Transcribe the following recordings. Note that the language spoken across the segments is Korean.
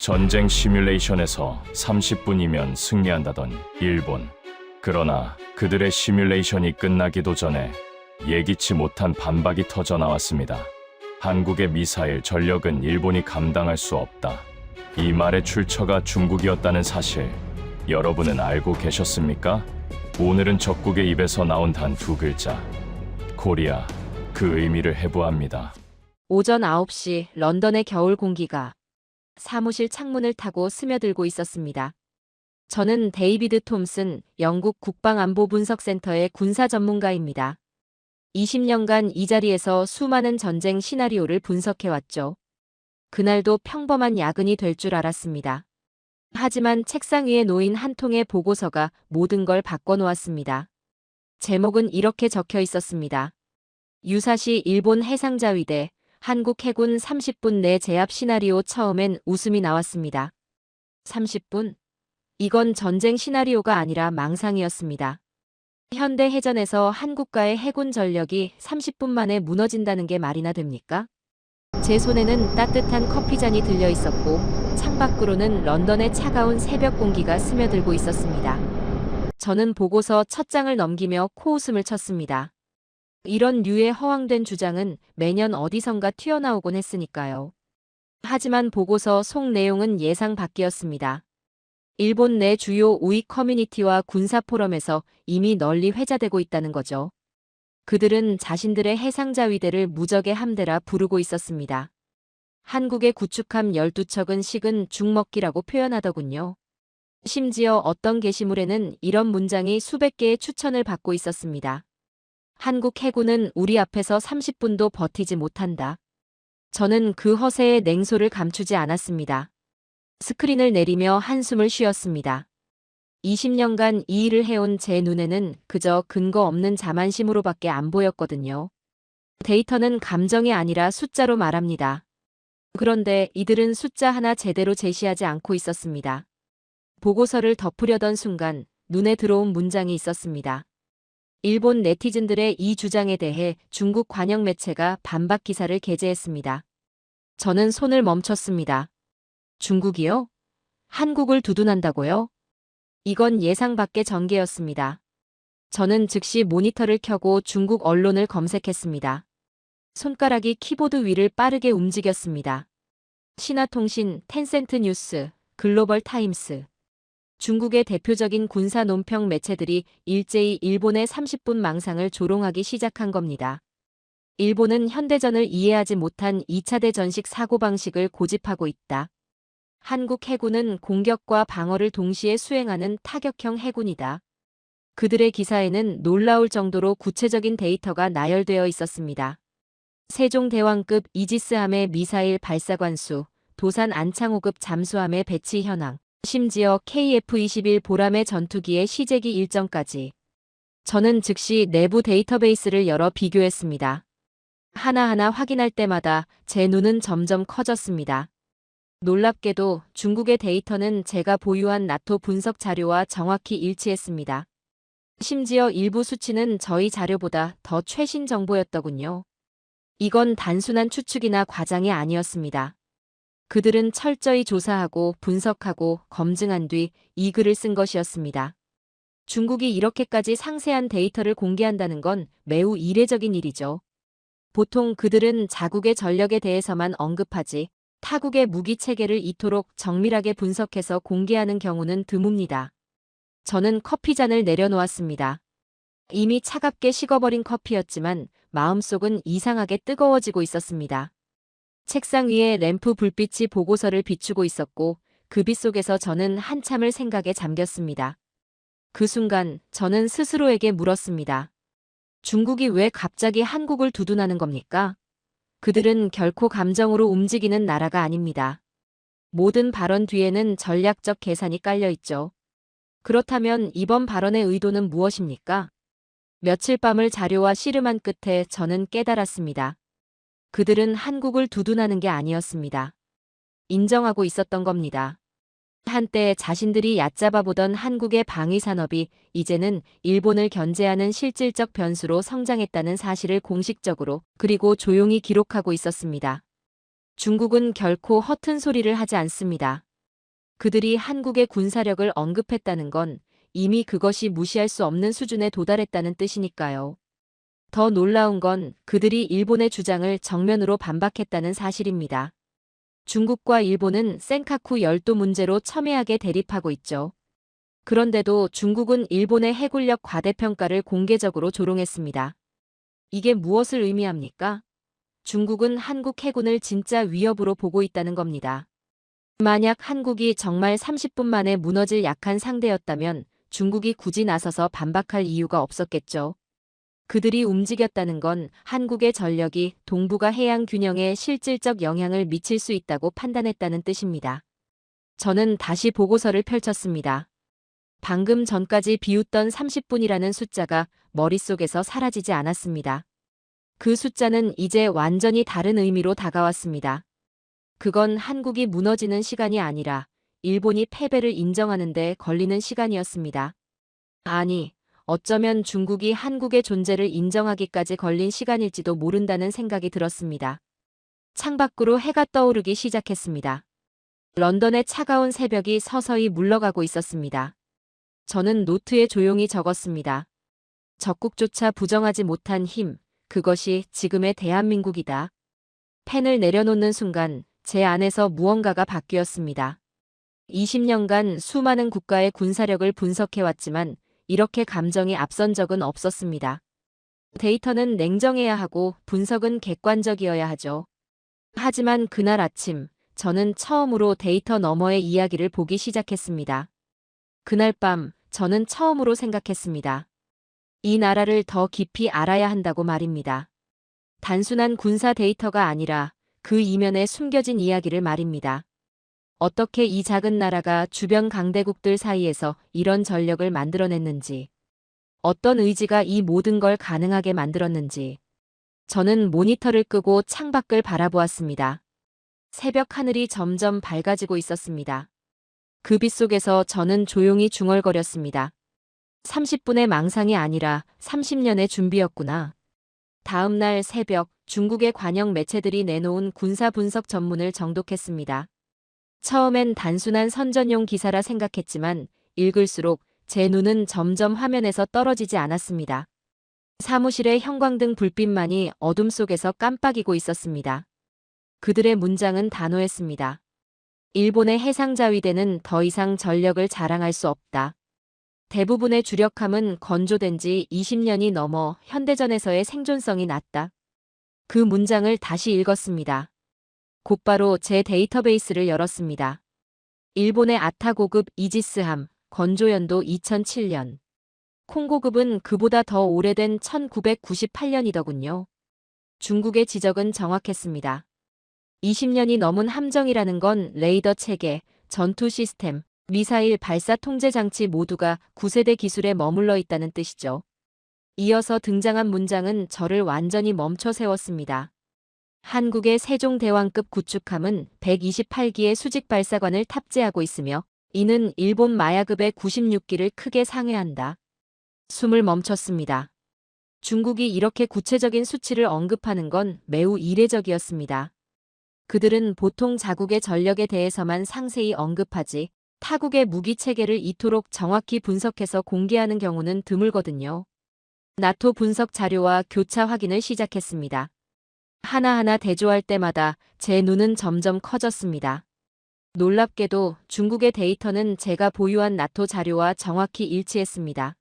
전쟁 시뮬레이션에서 30분이면 승리한다던 일본. 그러나 그들의 시뮬레이션이 끝나기도 전에 예기치 못한 반박이 터져 나왔습니다. 한국의 미사일 전력은 일본이 감당할 수 없다. 이 말의 출처가 중국이었다는 사실, 여러분은 알고 계셨습니까? 오늘은 적국의 입에서 나온 단 두 글자, 코리아, 그 의미를 해부합니다. 오전 9시 런던의 겨울 공기가 사무실 창문을 타고 스며들고 있었습니다. 저는 데이비드 톰슨 영국 국방안보분석센터의 군사 전문가입니다. 20년간 이 자리에서 수많은 전쟁 시나리오를 분석해왔죠. 그날도 평범한 야근이 될 줄 알았습니다. 하지만 책상 위에 놓인 한 통의 보고서가 모든 걸 바꿔놓았습니다. 제목은 이렇게 적혀 있었습니다. 유사시 일본 해상자위대 한국 해군 30분 내 제압 시나리오. 처음엔 웃음이 나왔습니다. 30분? 이건 전쟁 시나리오가 아니라 망상이었습니다. 현대 해전에서 한국과의 해군 전력이 30분 만에 무너진다는 게 말이나 됩니까? 제 손에는 따뜻한 커피잔이 들려 있었고 창밖으로는 런던의 차가운 새벽 공기가 스며들고 있었습니다. 저는 보고서 첫 장을 넘기며 코웃음을 쳤습니다. 이런 류의 허황된 주장은 매년 어디선가 튀어나오곤 했으니까요. 하지만 보고서 속 내용은 예상 밖이었습니다. 일본 내 주요 우익 커뮤니티와 군사 포럼에서 이미 널리 회자되고 있다는 거죠. 그들은 자신들의 해상자위대를 무적의 함대라 부르고 있었습니다. 한국의 구축함 12척은 식은 죽먹기라고 표현하더군요. 심지어 어떤 게시물에는 이런 문장이 수백 개의 추천을 받고 있었습니다. 한국 해군은 우리 앞에서 30분도 버티지 못한다. 저는 그 허세의 냉소를 감추지 않았습니다. 스크린을 내리며 한숨을 쉬었습니다. 20년간 이 일을 해온 제 눈에는 그저 근거 없는 자만심으로밖에 안 보였거든요. 데이터는 감정이 아니라 숫자로 말합니다. 그런데 이들은 숫자 하나 제대로 제시하지 않고 있었습니다. 보고서를 덮으려던 순간 눈에 들어온 문장이 있었습니다. 일본 네티즌들의 이 주장에 대해 중국 관영 매체가 반박 기사를 게재했습니다. 저는 손을 멈췄습니다. 중국이요? 한국을 두둔한다고요? 이건 예상 밖의 전개였습니다. 저는 즉시 모니터를 켜고 중국 언론을 검색했습니다. 손가락이 키보드 위를 빠르게 움직였습니다. 신화통신, 텐센트 뉴스, 글로벌 타임스. 중국의 대표적인 군사 논평 매체들이 일제히 일본의 30분 망상을 조롱하기 시작한 겁니다. 일본은 현대전을 이해하지 못한 2차 대전식 사고방식을 고집하고 있다. 한국 해군은 공격과 방어를 동시에 수행하는 타격형 해군이다. 그들의 기사에는 놀라울 정도로 구체적인 데이터가 나열되어 있었습니다. 세종대왕급 이지스함의 미사일 발사 관수, 도산 안창호급 잠수함의 배치 현황, 심지어 KF-21 보람의 전투기의 시제기 일정까지. 저는 즉시 내부 데이터베이스를 열어 비교했습니다. 하나하나 확인할 때마다 제 눈은 점점 커졌습니다. 놀랍게도 중국의 데이터는 제가 보유한 나토 분석 자료와 정확히 일치했습니다. 심지어 일부 수치는 저희 자료보다 더 최신 정보였더군요. 이건 단순한 추측이나 과장이 아니었습니다. 그들은 철저히 조사하고 분석하고 검증한 뒤 이 글을 쓴 것이었습니다. 중국이 이렇게까지 상세한 데이터를 공개한다는 건 매우 이례적인 일이죠. 보통 그들은 자국의 전력에 대해서만 언급하지 타국의 무기 체계를 이토록 정밀하게 분석해서 공개하는 경우는 드뭅니다. 저는 커피잔을 내려놓았습니다. 이미 차갑게 식어버린 커피였지만 마음속은 이상하게 뜨거워지고 있었습니다. 책상 위에 램프 불빛이 보고서를 비추고 있었고 그 빛 속에서 저는 한참을 생각에 잠겼습니다. 그 순간 저는 스스로에게 물었습니다. 중국이 왜 갑자기 한국을 두둔하는 겁니까? 그들은 결코 감정으로 움직이는 나라가 아닙니다. 모든 발언 뒤에는 전략적 계산이 깔려 있죠. 그렇다면 이번 발언의 의도는 무엇입니까? 며칠 밤을 자료와 씨름한 끝에 저는 깨달았습니다. 그들은 한국을 두둔하는 게 아니었습니다. 인정하고 있었던 겁니다. 한때 자신들이 얕잡아 보던 한국의 방위산업이 이제는 일본을 견제하는 실질적 변수로 성장했다는 사실을 공식적으로 그리고 조용히 기록하고 있었습니다. 중국은 결코 허튼 소리를 하지 않습니다. 그들이 한국의 군사력을 언급했다는 건 이미 그것이 무시할 수 없는 수준에 도달했다는 뜻이니까요. 더 놀라운 건 그들이 일본의 주장을 정면으로 반박했다는 사실입니다. 중국과 일본은 센카쿠 열도 문제로 첨예하게 대립하고 있죠. 그런데도 중국은 일본의 해군력 과대평가를 공개적으로 조롱했습니다. 이게 무엇을 의미합니까? 중국은 한국 해군을 진짜 위협으로 보고 있다는 겁니다. 만약 한국이 정말 30분 만에 무너질 약한 상대였다면 중국이 굳이 나서서 반박할 이유가 없었겠죠. 그들이 움직였다는 건 한국의 전력이 동북아 해양 균형에 실질적 영향을 미칠 수 있다고 판단했다는 뜻입니다. 저는 다시 보고서를 펼쳤습니다. 방금 전까지 비웃던 30분이라는 숫자가 머릿속에서 사라지지 않았습니다. 그 숫자는 이제 완전히 다른 의미로 다가왔습니다. 그건 한국이 무너지는 시간이 아니라 일본이 패배를 인정하는 데 걸리는 시간이었습니다. 아니, 어쩌면 중국이 한국의 존재를 인정하기까지 걸린 시간일지도 모른다는 생각이 들었습니다. 창밖으로 해가 떠오르기 시작했습니다. 런던의 차가운 새벽이 서서히 물러가고 있었습니다. 저는 노트에 조용히 적었습니다. 적국조차 부정하지 못한 힘, 그것이 지금의 대한민국이다. 펜을 내려놓는 순간 제 안에서 무언가가 바뀌었습니다. 20년간 수많은 국가의 군사력을 분석해왔지만 이렇게 감정이 앞선 적은 없었습니다. 데이터는 냉정해야 하고 분석은 객관적이어야 하죠. 하지만 그날 아침, 저는 처음으로 데이터 너머의 이야기를 보기 시작했습니다. 그날 밤, 저는 처음으로 생각했습니다. 이 나라를 더 깊이 알아야 한다고 말입니다. 단순한 군사 데이터가 아니라 그 이면에 숨겨진 이야기를 말입니다. 어떻게 이 작은 나라가 주변 강대국들 사이에서 이런 전력을 만들어냈는지, 어떤 의지가 이 모든 걸 가능하게 만들었는지. 저는 모니터를 끄고 창밖을 바라보았습니다. 새벽 하늘이 점점 밝아지고 있었습니다. 그 빛 속에서 저는 조용히 중얼거렸습니다. 30분의 망상이 아니라 30년의 준비였구나. 다음 날 새벽, 중국의 관영 매체들이 내놓은 군사 분석 전문을 정독했습니다. 처음엔 단순한 선전용 기사라 생각했지만 읽을수록 제 눈은 점점 화면에서 떨어지지 않았습니다. 사무실의 형광등 불빛만이 어둠 속에서 깜빡이고 있었습니다. 그들의 문장은 단호했습니다. 일본의 해상자위대는 더 이상 전력을 자랑할 수 없다. 대부분의 주력함은 건조된 지 20년이 넘어 현대전에서의 생존성이 낮다. 그 문장을 다시 읽었습니다. 곧바로 제 데이터베이스를 열었습니다. 일본의 아타 고급 이지스함, 건조연도 2007년. 콩고급은 그보다 더 오래된 1998년이더군요. 중국의 지적은 정확했습니다. 20년이 넘은 함정이라는 건 레이더 체계, 전투 시스템, 미사일 발사 통제 장치 모두가 9세대 기술에 머물러 있다는 뜻이죠. 이어서 등장한 문장은 저를 완전히 멈춰 세웠습니다. 한국의 세종대왕급 구축함은 128기의 수직 발사관을 탑재하고 있으며 이는 일본 마야급의 96기를 크게 상회한다. 숨을 멈췄습니다. 중국이 이렇게 구체적인 수치를 언급하는 건 매우 이례적이었습니다. 그들은 보통 자국의 전력에 대해서만 상세히 언급하지 타국의 무기 체계를 이토록 정확히 분석해서 공개하는 경우는 드물거든요. 나토 분석 자료와 교차 확인을 시작했습니다. 하나하나 대조할 때마다 제 눈은 점점 커졌습니다. 놀랍게도 중국의 데이터는 제가 보유한 나토 자료와 정확히 일치했습니다.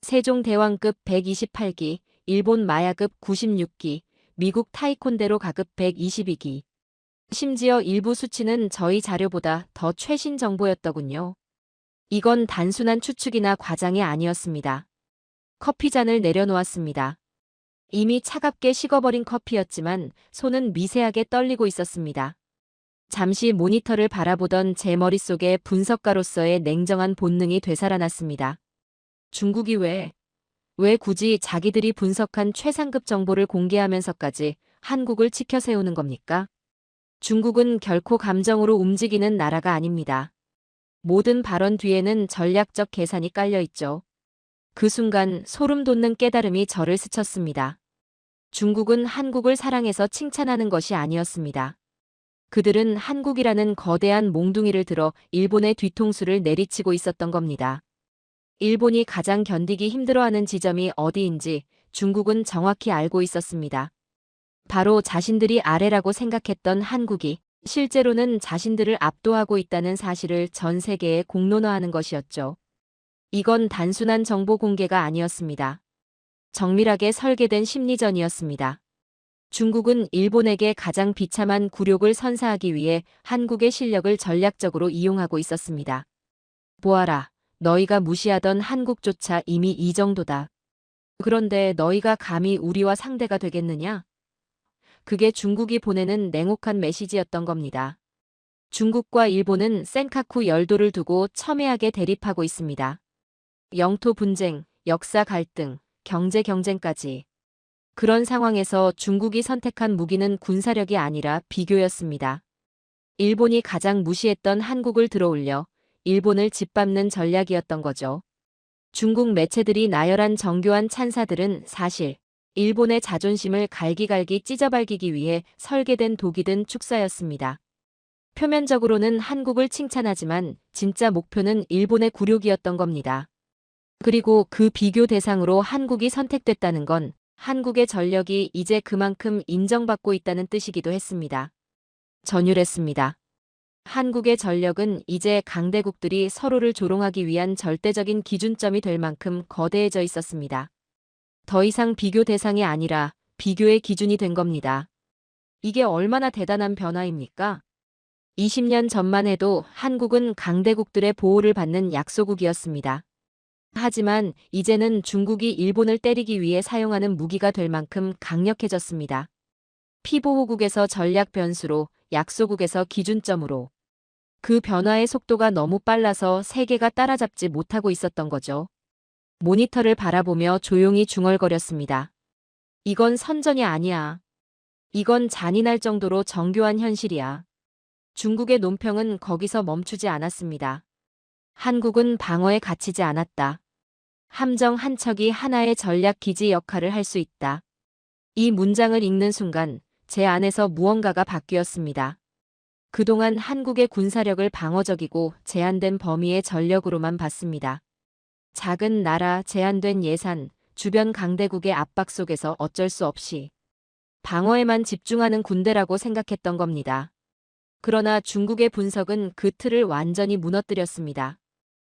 세종대왕급 128기, 일본 마야급 96기, 미국 타이콘데로 가급 122기. 심지어 일부 수치는 저희 자료보다 더 최신 정보였더군요. 이건 단순한 추측이나 과장이 아니었습니다. 커피잔을 내려놓았습니다. 이미 차갑게 식어버린 커피였지만 손은 미세하게 떨리고 있었습니다. 잠시 모니터를 바라보던 제 머릿속에 분석가로서의 냉정한 본능이 되살아났습니다. 중국이 왜 굳이 자기들이 분석한 최상급 정보를 공개하면서까지 한국을 치켜 세우는 겁니까? 중국은 결코 감정으로 움직이는 나라가 아닙니다. 모든 발언 뒤에는 전략적 계산이 깔려 있죠. 그 순간 소름 돋는 깨달음이 저를 스쳤습니다. 중국은 한국을 사랑해서 칭찬하는 것이 아니었습니다. 그들은 한국이라는 거대한 몽둥이를 들어 일본의 뒤통수를 내리치고 있었던 겁니다. 일본이 가장 견디기 힘들어하는 지점이 어디인지 중국은 정확히 알고 있었습니다. 바로 자신들이 아래라고 생각했던 한국이 실제로는 자신들을 압도하고 있다는 사실을 전 세계에 공론화하는 것이었죠. 이건 단순한 정보 공개가 아니었습니다. 정밀하게 설계된 심리전이었습니다. 중국은 일본에게 가장 비참한 굴욕을 선사하기 위해 한국의 실력을 전략적으로 이용하고 있었습니다. 보아라, 너희가 무시하던 한국조차 이미 이 정도다. 그런데 너희가 감히 우리와 상대가 되겠느냐? 그게 중국이 보내는 냉혹한 메시지였던 겁니다. 중국과 일본은 센카쿠 열도를 두고 첨예하게 대립하고 있습니다. 영토 분쟁, 역사 갈등, 경제 경쟁까지. 그런 상황에서 중국이 선택한 무기는 군사력이 아니라 비교였습니다. 일본이 가장 무시했던 한국을 들어올려 일본을 짓밟는 전략이었던 거죠. 중국 매체들이 나열한 정교한 찬사들은 사실 일본의 자존심을 갈기갈기 찢어발기기 위해 설계된 독이 든 축사였습니다. 표면적으로는 한국을 칭찬하지만 진짜 목표는 일본의 굴욕이었던 겁니다. 그리고 그 비교 대상으로 한국이 선택됐다는 건 한국의 전력이 이제 그만큼 인정받고 있다는 뜻이기도 했습니다. 전율했습니다. 한국의 전력은 이제 강대국들이 서로를 조롱하기 위한 절대적인 기준점이 될 만큼 거대해져 있었습니다. 더 이상 비교 대상이 아니라 비교의 기준이 된 겁니다. 이게 얼마나 대단한 변화입니까? 20년 전만 해도 한국은 강대국들의 보호를 받는 약소국이었습니다. 하지만 이제는 중국이 일본을 때리기 위해 사용하는 무기가 될 만큼 강력해졌습니다. 피보호국에서 전략 변수로, 약소국에서 기준점으로. 그 변화의 속도가 너무 빨라서 세계가 따라잡지 못하고 있었던 거죠. 모니터를 바라보며 조용히 중얼거렸습니다. 이건 선전이 아니야. 이건 잔인할 정도로 정교한 현실이야. 중국의 논평은 거기서 멈추지 않았습니다. 한국은 방어에 갇히지 않았다. 함정 한 척이 하나의 전략 기지 역할을 할 수 있다. 이 문장을 읽는 순간 제 안에서 무언가가 바뀌었습니다. 그동안 한국의 군사력을 방어적이고 제한된 범위의 전력으로만 봤습니다. 작은 나라, 제한된 예산, 주변 강대국의 압박 속에서 어쩔 수 없이 방어에만 집중하는 군대라고 생각했던 겁니다. 그러나 중국의 분석은 그 틀을 완전히 무너뜨렸습니다.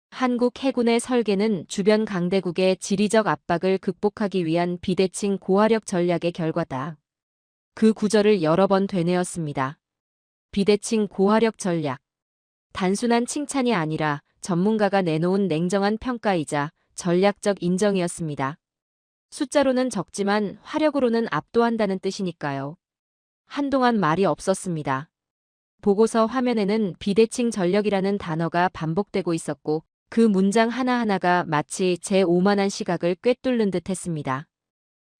한국 해군의 설계는 주변 강대국의 지리적 압박을 극복하기 위한 비대칭 고화력 전략의 결과다. 그 구절을 여러 번 되뇌었습니다. 비대칭 고화력 전략. 단순한 칭찬이 아니라 전문가가 내놓은 냉정한 평가이자 전략적 인정이었습니다. 숫자로는 적지만 화력으로는 압도한다는 뜻이니까요. 한동안 말이 없었습니다. 보고서 화면에는 비대칭 전력이라는 단어가 반복되고 있었고 그 문장 하나하나가 마치 제 오만한 시각을 꿰뚫는 듯 했습니다.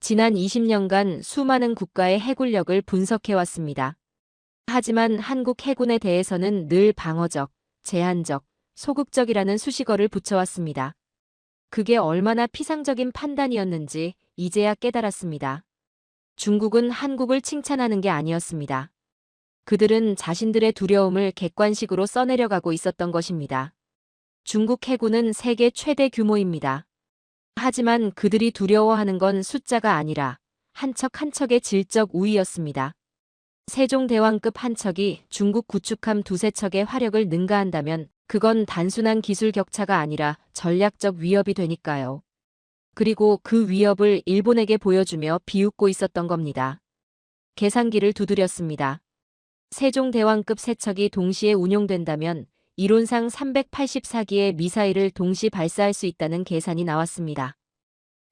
지난 20년간 수많은 국가의 해군력을 분석해왔습니다. 하지만 한국 해군에 대해서는 늘 방어적, 제한적, 소극적이라는 수식어를 붙여왔습니다. 그게 얼마나 피상적인 판단이었는지 이제야 깨달았습니다. 중국은 한국을 칭찬하는 게 아니었습니다. 그들은 자신들의 두려움을 객관식으로 써내려가고 있었던 것입니다. 중국 해군은 세계 최대 규모입니다. 하지만 그들이 두려워하는 건 숫자가 아니라 한 척 한 척의 질적 우위였습니다. 세종대왕급 한 척이 중국 구축함 두세 척의 화력을 능가한다면 그건 단순한 기술 격차가 아니라 전략적 위협이 되니까요. 그리고 그 위협을 일본에게 보여주며 비웃고 있었던 겁니다. 계산기를 두드렸습니다. 세종대왕급 세 척이 동시에 운용된다면 이론상 384기의 미사일을 동시 발사할 수 있다는 계산이 나왔습니다.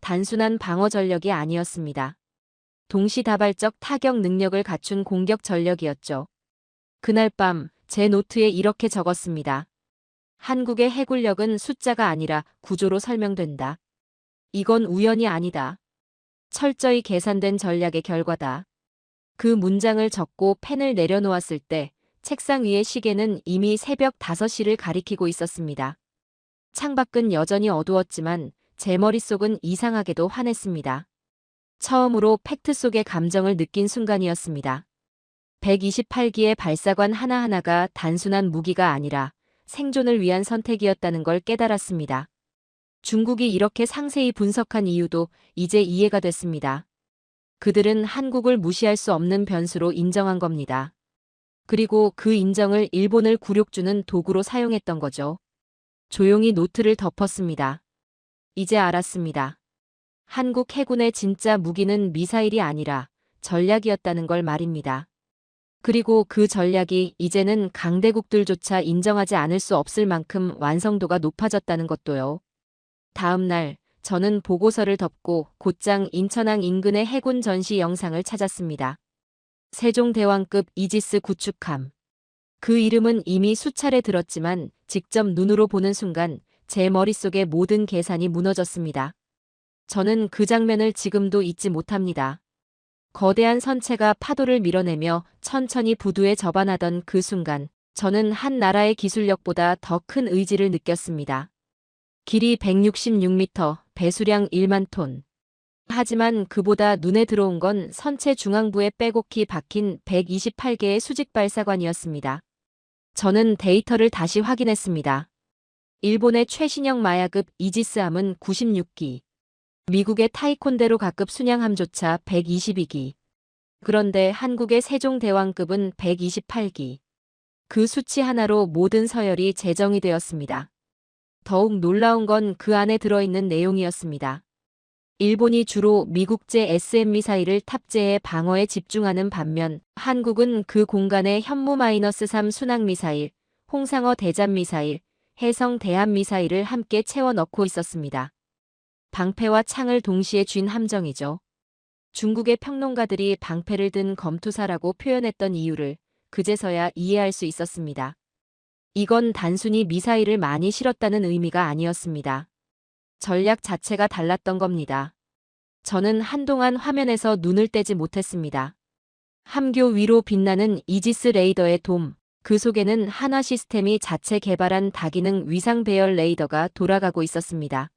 단순한 방어 전력이 아니었습니다. 동시다발적 타격 능력을 갖춘 공격 전력이었죠. 그날 밤 제 노트에 이렇게 적었습니다. 한국의 해군력은 숫자가 아니라 구조로 설명된다. 이건 우연이 아니다. 철저히 계산된 전략의 결과다. 그 문장을 적고 펜을 내려놓았을 때 책상 위의 시계는 이미 새벽 5시를 가리키고 있었습니다. 창밖은 여전히 어두웠지만 제 머릿속은 이상하게도 환했습니다. 처음으로 팩트 속의 감정을 느낀 순간이었습니다. 128기의 발사관 하나하나가 단순한 무기가 아니라 생존을 위한 선택이었다는 걸 깨달았습니다. 중국이 이렇게 상세히 분석한 이유도 이제 이해가 됐습니다. 그들은 한국을 무시할 수 없는 변수로 인정한 겁니다. 그리고 그 인정을 일본을 굴욕주는 도구로 사용했던 거죠. 조용히 노트를 덮었습니다. 이제 알았습니다. 한국 해군의 진짜 무기는 미사일이 아니라 전략이었다는 걸 말입니다. 그리고 그 전략이 이제는 강대국들조차 인정하지 않을 수 없을 만큼 완성도가 높아졌다는 것도요. 다음 날 저는 보고서를 덮고 곧장 인천항 인근의 해군 전시 영상을 찾았습니다. 세종대왕급 이지스 구축함. 그 이름은 이미 수차례 들었지만 직접 눈으로 보는 순간 제 머릿속의 모든 계산이 무너졌습니다. 저는 그 장면을 지금도 잊지 못합니다. 거대한 선체가 파도를 밀어내며 천천히 부두에 접안하던 그 순간 저는 한 나라의 기술력보다 더 큰 의지를 느꼈습니다. 길이 166m, 배수량 1만 톤. 하지만 그보다 눈에 들어온 건 선체 중앙부에 빼곡히 박힌 128개의 수직 발사관이었습니다. 저는 데이터를 다시 확인했습니다. 일본의 최신형 마야급 이지스함은 96기. 미국의 타이콘데로 가급 순양함조차 122기. 그런데 한국의 세종대왕급은 128기. 그 수치 하나로 모든 서열이 재정이 되었습니다. 더욱 놀라운 건 그 안에 들어있는 내용이었습니다. 일본이 주로 미국제 SM 미사일을 탑재해 방어에 집중하는 반면 한국은 그 공간에 현무-3 순항미사일, 홍상어 대잠미사일, 해성 대함미사일을 함께 채워 넣고 있었습니다. 방패와 창을 동시에 쥔 함정이죠. 중국의 평론가들이 방패를 든 검투사라고 표현했던 이유를 그제서야 이해할 수 있었습니다. 이건 단순히 미사일을 많이 실었다는 의미가 아니었습니다. 전략 자체가 달랐던 겁니다. 저는 한동안 화면에서 눈을 떼지 못했습니다. 함교 위로 빛나는 이지스 레이더의 돔, 그 속에는 한화 시스템이 자체 개발한 다기능 위상 배열 레이더가 돌아가고 있었습니다.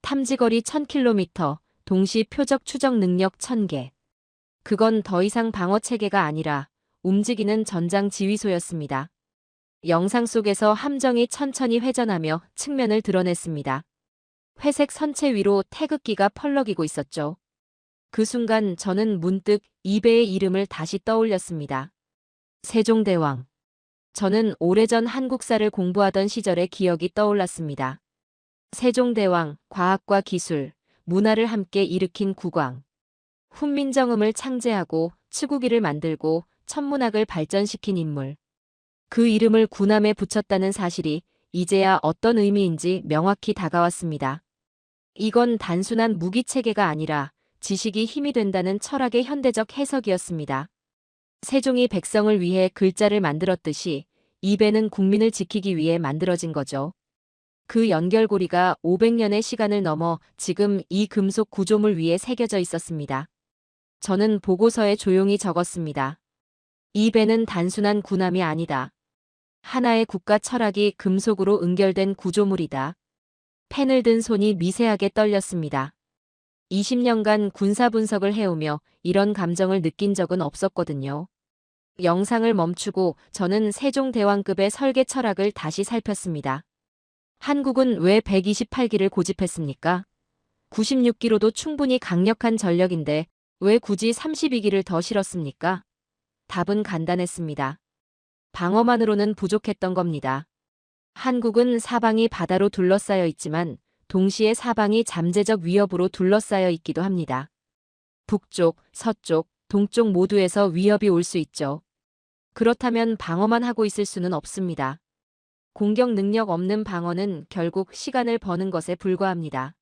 탐지거리 1000km, 동시 표적 추적 능력 1000개. 그건 더 이상 방어체계가 아니라 움직이는 전장 지휘소였습니다. 영상 속에서 함정이 천천히 회전하며 측면을 드러냈습니다. 회색 선체 위로 태극기가 펄럭이고 있었죠. 그 순간 저는 문득 이배의 이름을 다시 떠올렸습니다. 세종대왕. 저는 오래전 한국사를 공부하던 시절의 기억이 떠올랐습니다. 세종대왕, 과학과 기술, 문화를 함께 일으킨 국왕. 훈민정음을 창제하고 치국이를 만들고 천문학을 발전시킨 인물. 그 이름을 군함에 붙였다는 사실이 이제야 어떤 의미인지 명확히 다가왔습니다. 이건 단순한 무기체계가 아니라 지식이 힘이 된다는 철학의 현대적 해석이었습니다. 세종이 백성을 위해 글자를 만들었듯이 이 배는 국민을 지키기 위해 만들어진 거죠. 그 연결고리가 500년의 시간을 넘어 지금 이 금속 구조물 위에 새겨져 있었습니다. 저는 보고서에 조용히 적었습니다. 이 배는 단순한 군함이 아니다. 하나의 국가 철학이 금속으로 응결된 구조물이다. 펜을 든 손이 미세하게 떨렸습니다. 20년간 군사 분석을 해오며 이런 감정을 느낀 적은 없었거든요. 영상을 멈추고 저는 세종대왕급의 설계 철학을 다시 살폈습니다. 한국은 왜 128기를 고집했습니까? 96기로도 충분히 강력한 전력인데 왜 굳이 32기를 더 실었습니까? 답은 간단했습니다. 방어만으로는 부족했던 겁니다. 한국은 사방이 바다로 둘러싸여 있지만 동시에 사방이 잠재적 위협으로 둘러싸여 있기도 합니다. 북쪽, 서쪽, 동쪽 모두에서 위협이 올 수 있죠. 그렇다면 방어만 하고 있을 수는 없습니다. 공격 능력 없는 방어는 결국 시간을 버는 것에 불과합니다.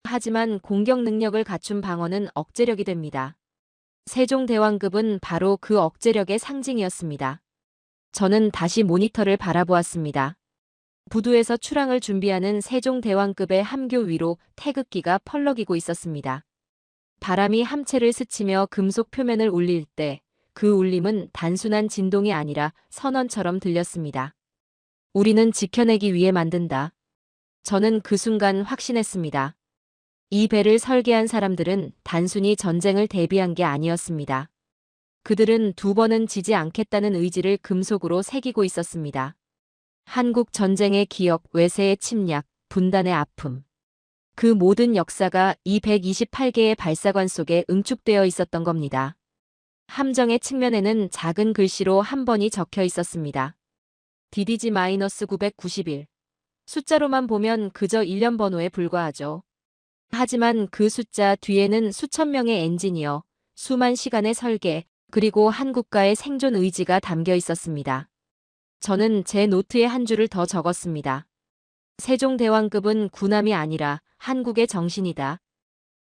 하지만 공격 능력을 갖춘 방어는 억제력이 됩니다. 세종대왕급은 바로 그 억제력의 상징이었습니다. 저는 다시 모니터를 바라보았습니다. 부두에서 출항을 준비하는 세종대왕급의 함교 위로 태극기가 펄럭이고 있었습니다. 바람이 함체를 스치며 금속 표면을 울릴 때 그 울림은 단순한 진동이 아니라 선언처럼 들렸습니다. 우리는 지켜내기 위해 만든다. 저는 그 순간 확신했습니다. 이 배를 설계한 사람들은 단순히 전쟁을 대비한 게 아니었습니다. 그들은 두 번은 지지 않겠다는 의지를 금속으로 새기고 있었습니다. 한국 전쟁의 기억, 외세의 침략, 분단의 아픔. 그 모든 역사가 이 128개의 발사관 속에 응축되어 있었던 겁니다. 함정의 측면에는 작은 글씨로 한 번이 적혀 있었습니다. DDG-991. 숫자로만 보면 그저 일련 번호에 불과하죠. 하지만 그 숫자 뒤에는 수천 명의 엔지니어, 수만 시간의 설계, 그리고 한국가의 생존 의지가 담겨 있었습니다. 저는 제 노트에 한 줄을 더 적었습니다. 세종대왕급은 군함이 아니라 한국의 정신이다.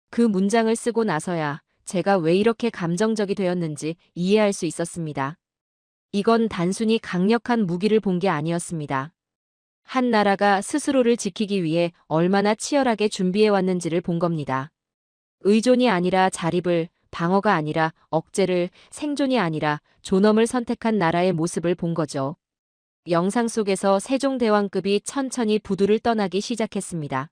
그 문장을 쓰고 나서야 제가 왜 이렇게 감정적이 되었는지 이해할 수 있었습니다. 이건 단순히 강력한 무기를 본 게 아니었습니다. 한 나라가 스스로를 지키기 위해 얼마나 치열하게 준비해 왔는지를 본 겁니다. 의존이 아니라 자립을, 방어가 아니라 억제를, 생존이 아니라 존엄을 선택한 나라의 모습을 본 거죠. 영상 속에서 세종대왕급이 천천히 부두를 떠나기 시작했습니다.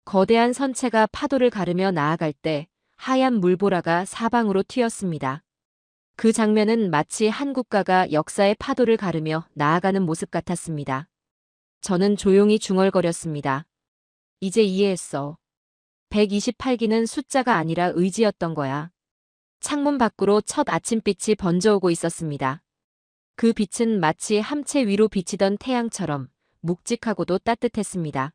거대한 선체가 파도를 가르며 나아갈 때 하얀 물보라가 사방으로 튀었습니다. 그 장면은 마치 한국가가 역사의 파도를 가르며 나아가는 모습 같았습니다. 저는 조용히 중얼거렸습니다. 이제 이해했어. 128기는 숫자가 아니라 의지였던 거야. 창문 밖으로 첫 아침빛이 번져오고 있었습니다. 그 빛은 마치 함체 위로 비치던 태양처럼 묵직하고도 따뜻했습니다.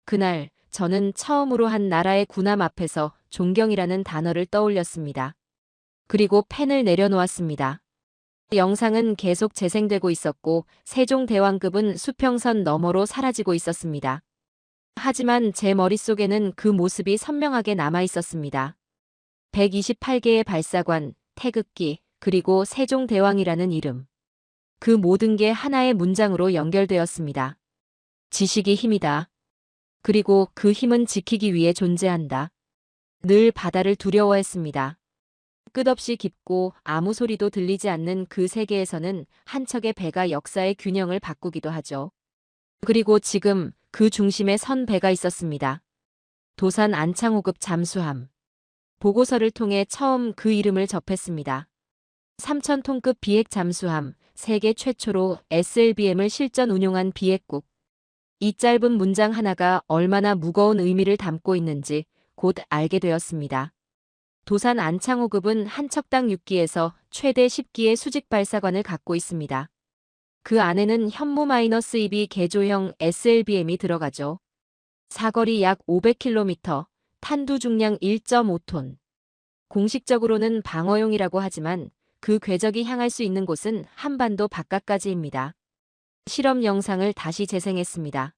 그날 저는 처음으로 한 나라의 군함 앞에서 존경이라는 단어를 떠올렸습니다. 그리고 펜을 내려놓았습니다. 영상은 계속 재생되고 있었고 세종대왕급은 수평선 너머로 사라지고 있었습니다. 하지만 제 머릿속에는 그 모습이 선명하게 남아 있었습니다. 128개의 발사관, 태극기, 그리고 세종대왕이라는 이름. 그 모든 게 하나의 문장으로 연결되었습니다. 지식이 힘이다. 그리고 그 힘은 지키기 위해 존재한다. 늘 바다를 두려워했습니다. 끝없이 깊고 아무 소리도 들리지 않는 그 세계에서는 한 척의 배가 역사의 균형을 바꾸기도 하죠. 그리고 지금 그 중심에 선 배가 있었습니다. 도산 안창호급 잠수함. 보고서를 통해 처음 그 이름을 접했습니다. 3,000톤급 비핵 잠수함, 세계 최초로 SLBM을 실전 운용한 비핵국. 이 짧은 문장 하나가 얼마나 무거운 의미를 담고 있는지 곧 알게 되었습니다. 도산 안창호급은 한 척당 6기에서 최대 10기의 수직 발사관을 갖고 있습니다. 그 안에는 현무-2B 개조형 SLBM이 들어가죠. 사거리 약 500km, 탄두 중량 1.5톤. 공식적으로는 방어용이라고 하지만 그 궤적이 향할 수 있는 곳은 한반도 바깥까지입니다. 실험 영상을 다시 재생했습니다.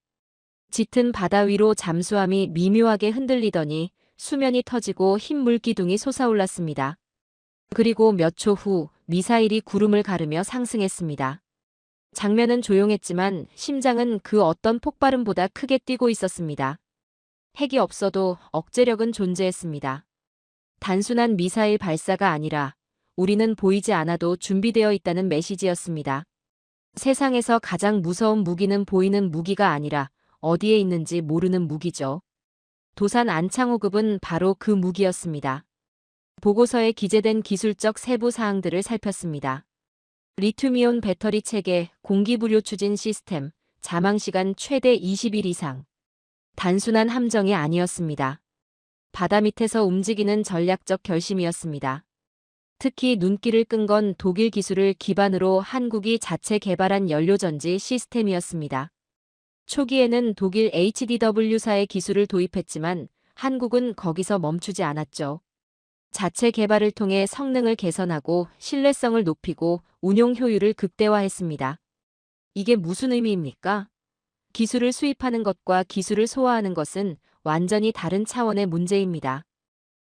짙은 바다 위로 잠수함이 미묘하게 흔들리더니 수면이 터지고 흰 물기둥이 솟아올랐습니다. 그리고 몇 초 후 미사일이 구름을 가르며 상승했습니다. 장면은 조용했지만 심장은 그 어떤 폭발음보다 크게 뛰고 있었습니다. 핵이 없어도 억제력은 존재했습니다. 단순한 미사일 발사가 아니라 우리는 보이지 않아도 준비되어 있다는 메시지였습니다. 세상에서 가장 무서운 무기는 보이는 무기가 아니라 어디에 있는지 모르는 무기죠. 도산 안창호급은 바로 그 무기였습니다. 보고서에 기재된 기술적 세부 사항들을 살폈습니다. 리튬이온 배터리 체계, 공기부료 추진 시스템, 자망시간 최대 20일 이상. 단순한 함정이 아니었습니다. 바다 밑에서 움직이는 전략적 결심이었습니다. 특히 눈길을 끈 건 독일 기술을 기반으로 한국이 자체 개발한 연료전지 시스템이었습니다. 초기에는 독일 HDW사의 기술을 도입했지만 한국은 거기서 멈추지 않았죠. 자체 개발을 통해 성능을 개선하고 신뢰성을 높이고 운용 효율을 극대화했습니다. 이게 무슨 의미입니까? 기술을 수입하는 것과 기술을 소화하는 것은 완전히 다른 차원의 문제입니다.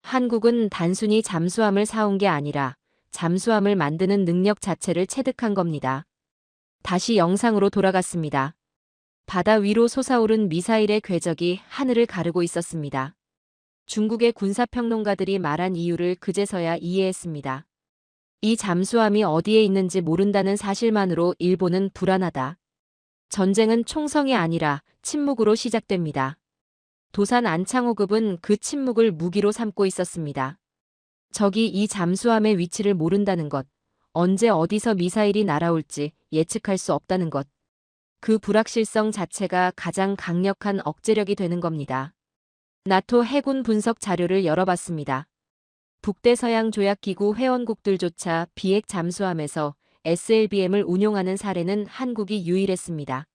한국은 단순히 잠수함을 사온 게 아니라 잠수함을 만드는 능력 자체를 체득한 겁니다. 다시 영상으로 돌아갔습니다. 바다 위로 솟아오른 미사일의 궤적이 하늘을 가르고 있었습니다. 중국의 군사평론가들이 말한 이유를 그제서야 이해했습니다. 이 잠수함이 어디에 있는지 모른다는 사실만으로 일본은 불안하다. 전쟁은 총성이 아니라 침묵으로 시작됩니다. 도산 안창호급은 그 침묵을 무기로 삼고 있었습니다. 적이 이 잠수함의 위치를 모른다는 것, 언제 어디서 미사일이 날아올지 예측할 수 없다는 것. 그 불확실성 자체가 가장 강력한 억제력이 되는 겁니다. 나토 해군 분석 자료를 열어봤습니다. 북대서양 조약기구 회원국들조차 비핵 잠수함에서 SLBM을 운용하는 사례는 한국이 유일했습니다.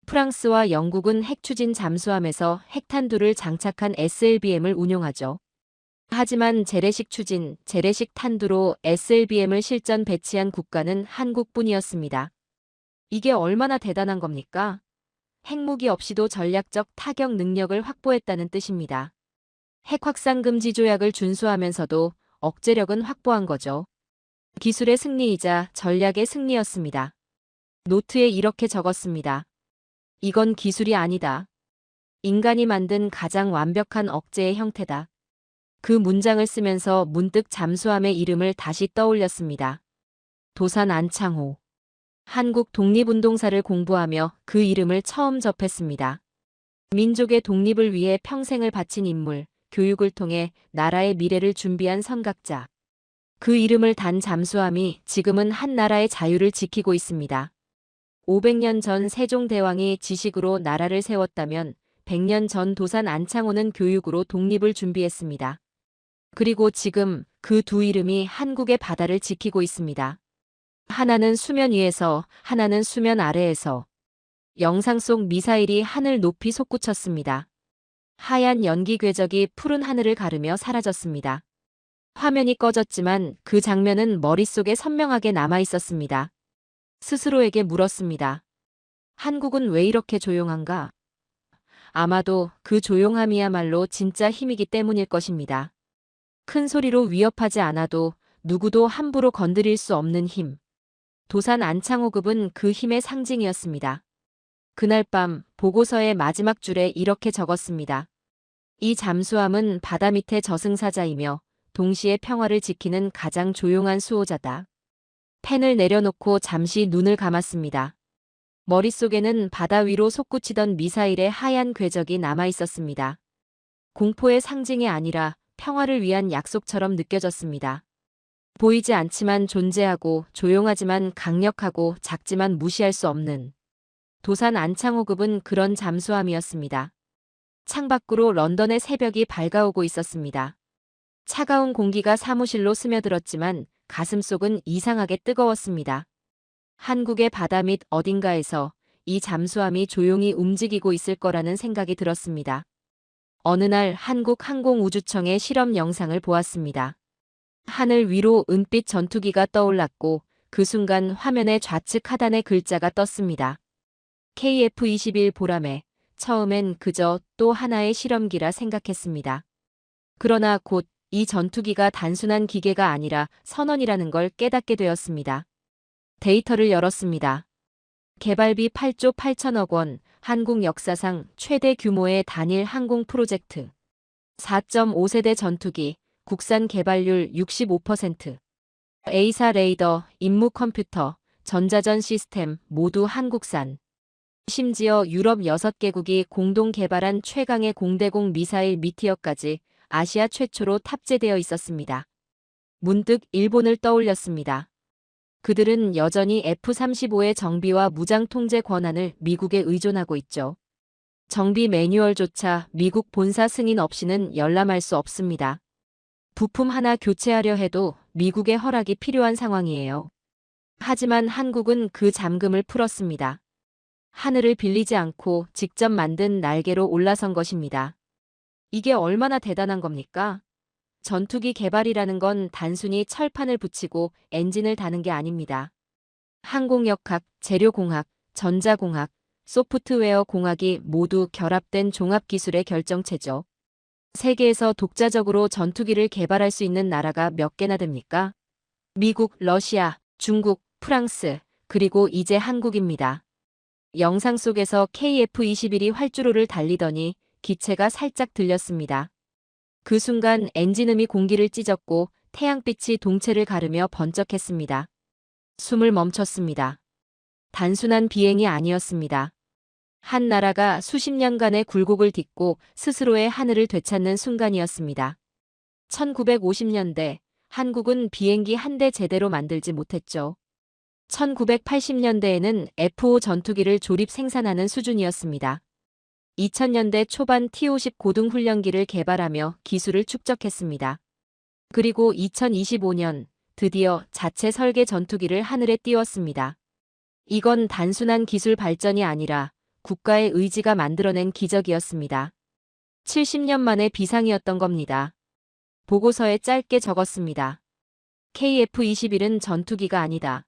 프랑스와 영국은 핵추진 잠수함에서 핵탄두를 장착한 SLBM을 운용하죠. 하지만 재래식 추진, 재래식 탄두로 SLBM을 실전 배치한 국가는 한국뿐이었습니다. 이게 얼마나 대단한 겁니까? 핵무기 없이도 전략적 타격 능력을 확보했다는 뜻입니다. 핵 확산 금지 조약을 준수하면서도 억제력은 확보한 거죠. 기술의 승리이자 전략의 승리였습니다. 노트에 이렇게 적었습니다. 이건 기술이 아니다. 인간이 만든 가장 완벽한 억제의 형태다. 그 문장을 쓰면서 문득 잠수함의 이름을 다시 떠올렸습니다. 도산 안창호. 한국 독립운동사를 공부하며 그 이름을 처음 접했습니다. 민족의 독립을 위해 평생을 바친 인물, 교육을 통해 나라의 미래를 준비한 선각자. 그 이름을 단 잠수함이 지금은 한 나라의 자유를 지키고 있습니다. 500년 전 세종대왕이 지식으로 나라를 세웠다면 100년 전 도산 안창호는 교육으로 독립을 준비했습니다. 그리고 지금 그 두 이름이 한국의 바다를 지키고 있습니다. 하나는 수면 위에서, 하나는 수면 아래에서. 영상 속 미사일이 하늘 높이 솟구쳤습니다. 하얀 연기 궤적이 푸른 하늘을 가르며 사라졌습니다. 화면이 꺼졌지만 그 장면은 머릿속에 선명하게 남아 있었습니다. 스스로에게 물었습니다. 한국은 왜 이렇게 조용한가? 아마도 그 조용함이야말로 진짜 힘이기 때문일 것입니다. 큰 소리로 위협하지 않아도 누구도 함부로 건드릴 수 없는 힘. 도산 안창호급은 그 힘의 상징이었습니다. 그날 밤 보고서의 마지막 줄에 이렇게 적었습니다. 이 잠수함은 바다 밑의 저승사자이며 동시에 평화를 지키는 가장 조용한 수호자다. 펜을 내려놓고 잠시 눈을 감았습니다. 머릿속에는 바다 위로 솟구치던 미사일의 하얀 궤적이 남아 있었습니다. 공포의 상징이 아니라 평화를 위한 약속처럼 느껴졌습니다. 보이지 않지만 존재하고 조용하지만 강력하고 작지만 무시할 수 없는 도산 안창호급은 그런 잠수함이었습니다. 창밖으로 런던의 새벽이 밝아오고 있었습니다. 차가운 공기가 사무실로 스며들었지만 가슴속은 이상하게 뜨거웠습니다. 한국의 바다 밑 어딘가에서 이 잠수함이 조용히 움직이고 있을 거라는 생각이 들었습니다. 어느 날 한국항공우주청의 실험 영상을 보았습니다. 하늘 위로 은빛 전투기가 떠올랐고 그 순간 화면의 좌측 하단에 글자가 떴습니다. KF-21 보라매. 처음엔 그저 또 하나의 실험기라 생각했습니다. 그러나 곧 이 전투기가 단순한 기계가 아니라 선원이라는 걸 깨닫게 되었습니다. 데이터를 열었습니다. 개발비 8조 8천억 원, 한국 역사상 최대 규모의 단일 항공 프로젝트. 4.5세대 전투기, 국산 개발률 65%. A사 레이더, 임무 컴퓨터, 전자전 시스템 모두 한국산. 심지어 유럽 6개국이 공동 개발한 최강의 공대공 미사일 미티어까지 아시아 최초로 탑재되어 있었습니다. 문득 일본을 떠올렸습니다. 그들은 여전히 F-35의 정비와 무장 통제 권한을 미국에 의존하고 있죠. 정비 매뉴얼조차 미국 본사 승인 없이는 열람할 수 없습니다. 부품 하나 교체하려 해도 미국의 허락이 필요한 상황이에요. 하지만 한국은 그 잠금을 풀었습니다. 하늘을 빌리지 않고 직접 만든 날개로 올라선 것입니다. 이게 얼마나 대단한 겁니까? 전투기 개발이라는 건 단순히 철판을 붙이고 엔진을 다는 게 아닙니다. 항공역학, 재료공학, 전자공학, 소프트웨어 공학이 모두 결합된 종합기술의 결정체죠. 세계에서 독자적으로 전투기를 개발할 수 있는 나라가 몇 개나 됩니까? 미국, 러시아, 중국, 프랑스, 그리고 이제 한국입니다. 영상 속에서 KF-21이 활주로를 달리더니 기체가 살짝 들렸습니다. 그 순간 엔진음이 공기를 찢었고 태양빛이 동체를 가르며 번쩍했습니다. 숨을 멈췄습니다. 단순한 비행이 아니었습니다. 한 나라가 수십 년간의 굴곡을 딛고 스스로의 하늘을 되찾는 순간이었습니다. 1950년대 한국은 비행기 한 대 제대로 만들지 못했죠. 1980년대에는 F-5 전투기를 조립 생산하는 수준이었습니다. 2000년대 초반 T-50 고등훈련기를 개발하며 기술을 축적했습니다. 그리고 2025년 드디어 자체 설계 전투기를 하늘에 띄웠습니다. 이건 단순한 기술 발전이 아니라 국가의 의지가 만들어낸 기적이었습니다. 70년 만의 비상이었던 겁니다. 보고서에 짧게 적었습니다. KF-21은 전투기가 아니다.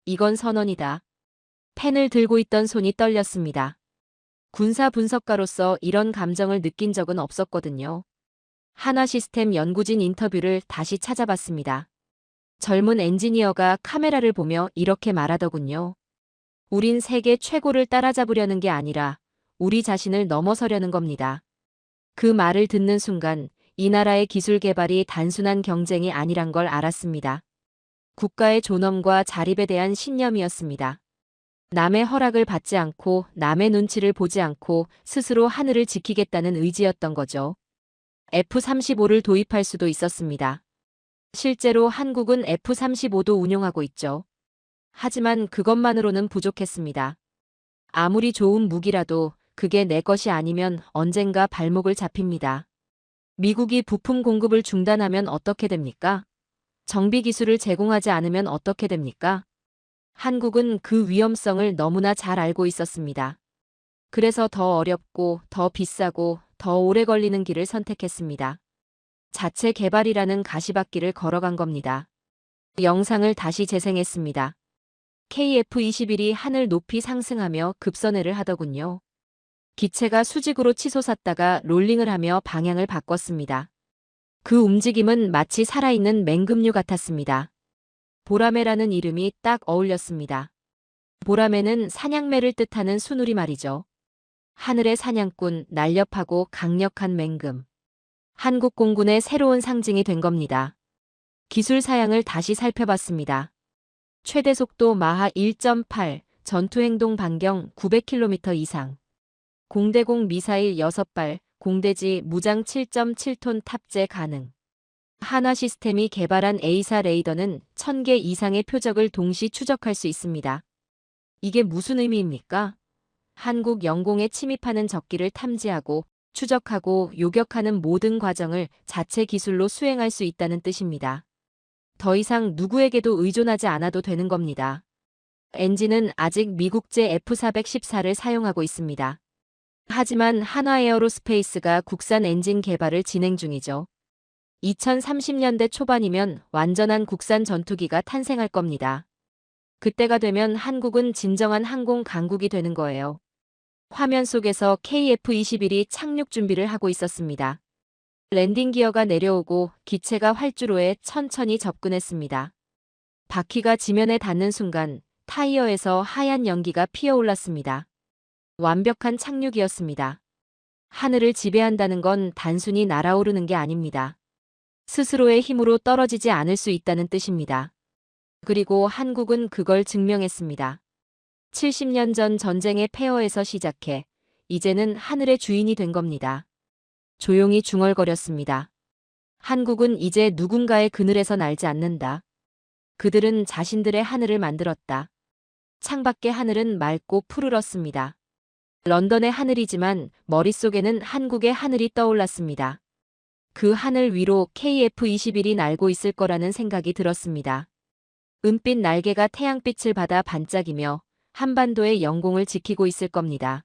이건 선언이다. 펜을 들고 있던 손이 떨렸습니다. 군사 분석가로서 이런 감정을 느낀 적은 없었거든요. 한화시스템 연구진 인터뷰를 다시 찾아봤습니다. 젊은 엔지니어가 카메라를 보며 이렇게 말하더군요. 우린 세계 최고를 따라잡으려는 게 아니라 우리 자신을 넘어서려는 겁니다. 그 말을 듣는 순간 이 나라의 기술 개발이 단순한 경쟁이 아니란 걸 알았습니다. 국가의 존엄과 자립에 대한 신념이었습니다. 남의 허락을 받지 않고 남의 눈치를 보지 않고 스스로 하늘을 지키겠다는 의지였던 거죠. F-35를 도입할 수도 있었습니다. 실제로 한국은 F-35도 운용하고 있죠. 하지만 그것만으로는 부족했습니다. 아무리 좋은 무기라도 그게 내 것이 아니면 언젠가 발목을 잡힙니다. 미국이 부품 공급을 중단하면 어떻게 됩니까? 정비 기술을 제공하지 않으면 어떻게 됩니까? 한국은 그 위험성을 너무나 잘 알고 있었습니다. 그래서 더 어렵고 더 비싸고 더 오래 걸리는 길을 선택했습니다. 자체 개발이라는 가시밭길을 걸어간 겁니다. 영상을 다시 재생했습니다. KF-21이 하늘 높이 상승하며 급선회를 하더군요. 기체가 수직으로 치솟았다가 롤링을 하며 방향을 바꿨습니다. 그 움직임은 마치 살아있는 맹금류 같았습니다. 보라매라는 이름이 딱 어울렸습니다. 보라매는 사냥매를 뜻하는 순우리 말이죠. 하늘의 사냥꾼, 날렵하고 강력한 맹금. 한국 공군의 새로운 상징이 된 겁니다. 기술 사양을 다시 살펴봤습니다. 최대 속도 마하 1.8, 전투행동 반경 900km 이상. 공대공 미사일 6발, 공대지 무장 7.7톤 탑재 가능. 한화시스템이 개발한 A사 레이더는 1000개 이상의 표적을 동시 추적할 수 있습니다. 이게 무슨 의미입니까? 한국 영공에 침입하는 적기를 탐지하고 추적하고 요격하는 모든 과정을 자체 기술로 수행할 수 있다는 뜻입니다. 더 이상 누구에게도 의존하지 않아도 되는 겁니다. 엔진은 아직 미국제 F414를 사용하고 있습니다. 하지만 한화에어로스페이스가 국산 엔진 개발을 진행 중이죠. 2030년대 초반이면 완전한 국산 전투기가 탄생할 겁니다. 그때가 되면 한국은 진정한 항공 강국이 되는 거예요. 화면 속에서 KF-21이 착륙 준비를 하고 있었습니다. 랜딩 기어가 내려오고 기체가 활주로에 천천히 접근했습니다. 바퀴가 지면에 닿는 순간 타이어에서 하얀 연기가 피어올랐습니다. 완벽한 착륙이었습니다. 하늘을 지배한다는 건 단순히 날아오르는 게 아닙니다. 스스로의 힘으로 떨어지지 않을 수 있다는 뜻입니다. 그리고 한국은 그걸 증명했습니다. 70년 전 전쟁의 폐허에서 시작해 이제는 하늘의 주인이 된 겁니다. 조용히 중얼거렸습니다. 한국은 이제 누군가의 그늘에서 날지 않는다. 그들은 자신들의 하늘을 만들었다. 창밖의 하늘은 맑고 푸르렀습니다. 런던의 하늘이지만 머릿속에는 한국의 하늘이 떠올랐습니다. 그 하늘 위로 KF-21이 날고 있을 거라는 생각이 들었습니다. 은빛 날개가 태양빛을 받아 반짝이며 한반도의 영공을 지키고 있을 겁니다.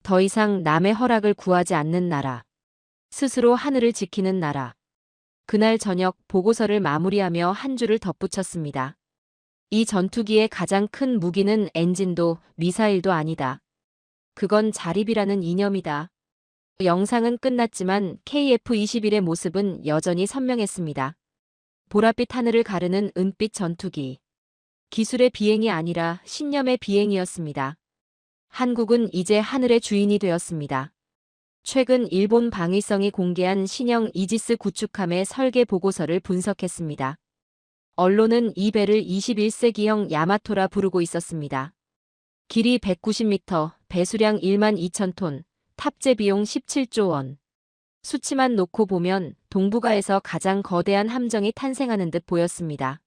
더 이상 남의 허락을 구하지 않는 나라. 스스로 하늘을 지키는 나라. 그날 저녁 보고서를 마무리하며 한 줄을 덧붙였습니다. 이 전투기의 가장 큰 무기는 엔진도 미사일도 아니다. 그건 자립이라는 이념이다. 영상은 끝났지만 KF-21의 모습은 여전히 선명했습니다. 보랏빛 하늘을 가르는 은빛 전투기. 기술의 비행이 아니라 신념의 비행이었습니다. 한국은 이제 하늘의 주인이 되었습니다. 최근 일본 방위성이 공개한 신형 이지스 구축함의 설계 보고서를 분석했습니다. 언론은 이 배를 21세기형 야마토라 부르고 있었습니다. 길이 190m, 배수량 1만 2천 톤, 탑재 비용 17조 원. 수치만 놓고 보면 동북아에서 가장 거대한 함정이 탄생하는 듯 보였습니다.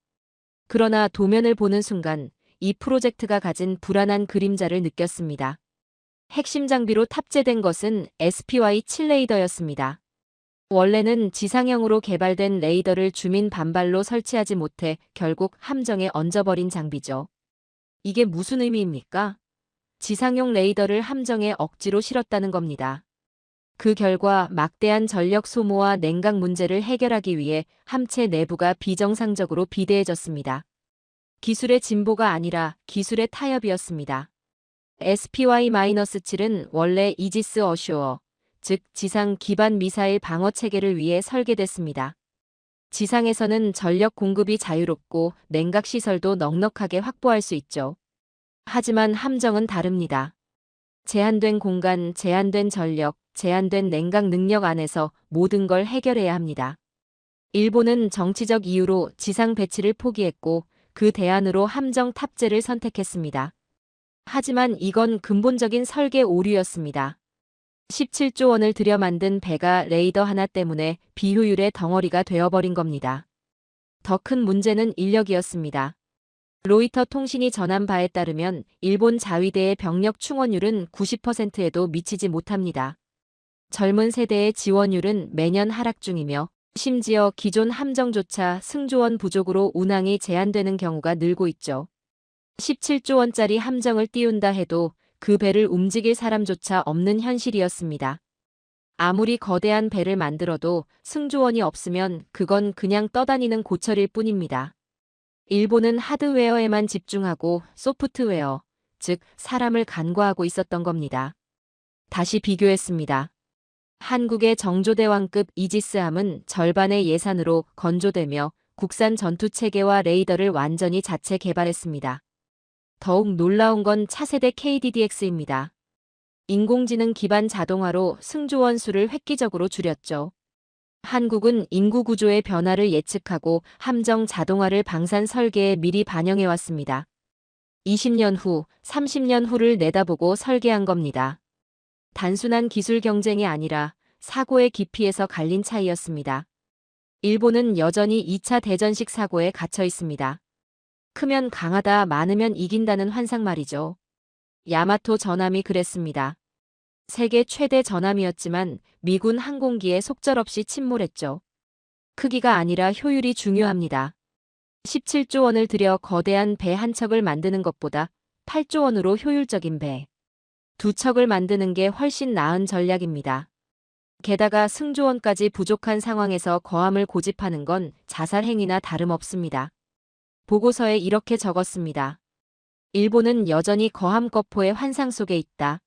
그러나 도면을 보는 순간 이 프로젝트가 가진 불안한 그림자를 느꼈습니다. 핵심 장비로 탑재된 것은 SPY-7 레이더였습니다. 원래는 지상형으로 개발된 레이더를 주민 반발로 설치하지 못해 결국 함정에 얹어버린 장비죠. 이게 무슨 의미입니까? 지상용 레이더를 함정에 억지로 실었다는 겁니다. 그 결과 막대한 전력 소모와 냉각 문제를 해결하기 위해 함체 내부가 비정상적으로 비대해졌습니다. 기술의 진보가 아니라 기술의 타협이었습니다. SPY-7은 원래 이지스 어쇼어, 즉 지상 기반 미사일 방어 체계를 위해 설계됐습니다. 지상에서는 전력 공급이 자유롭고 냉각 시설도 넉넉하게 확보할 수 있죠. 하지만 함정은 다릅니다. 제한된 공간, 제한된 전력, 제한된 냉각 능력 안에서 모든 걸 해결해야 합니다. 일본은 정치적 이유로 지상 배치를 포기했고 그 대안으로 함정 탑재를 선택했습니다. 하지만 이건 근본적인 설계 오류였습니다. 17조 원을 들여 만든 배가 레이더 하나 때문에 비효율의 덩어리가 되어버린 겁니다. 더 큰 문제는 인력이었습니다. 로이터 통신이 전한 바에 따르면 일본 자위대의 병력 충원율은 90%에도 미치지 못합니다. 젊은 세대의 지원율은 매년 하락 중이며 심지어 기존 함정조차 승조원 부족으로 운항이 제한되는 경우가 늘고 있죠. 17조 원짜리 함정을 띄운다 해도 그 배를 움직일 사람조차 없는 현실이었습니다. 아무리 거대한 배를 만들어도 승조원이 없으면 그건 그냥 떠다니는 고철일 뿐입니다. 일본은 하드웨어에만 집중하고 소프트웨어, 즉 사람을 간과하고 있었던 겁니다. 다시 비교했습니다. 한국의 정조대왕급 이지스함은 절반의 예산으로 건조되며 국산 전투체계와 레이더를 완전히 자체 개발했습니다. 더욱 놀라운 건 차세대 KDDX입니다. 인공지능 기반 자동화로 승조원 수를 획기적으로 줄였죠. 한국은 인구 구조의 변화를 예측하고 함정 자동화를 방산 설계에 미리 반영해왔습니다. 20년 후, 30년 후를 내다보고 설계한 겁니다. 단순한 기술 경쟁이 아니라 사고의 깊이에서 갈린 차이였습니다. 일본은 여전히 2차 대전식 사고에 갇혀 있습니다. 크면 강하다, 많으면 이긴다는 환상 말이죠. 야마토 전함이 그랬습니다. 세계 최대 전함이었지만 미군 항공기에 속절없이 침몰했죠. 크기가 아니라 효율이 중요합니다. 17조 원을 들여 거대한 배 한 척을 만드는 것보다 8조 원으로 효율적인 배 두 척을 만드는 게 훨씬 나은 전략입니다. 게다가 승조원까지 부족한 상황에서 거함을 고집하는 건 자살 행위나 다름없습니다. 보고서에 이렇게 적었습니다. 일본은 여전히 거함거포의 환상 속에 있다.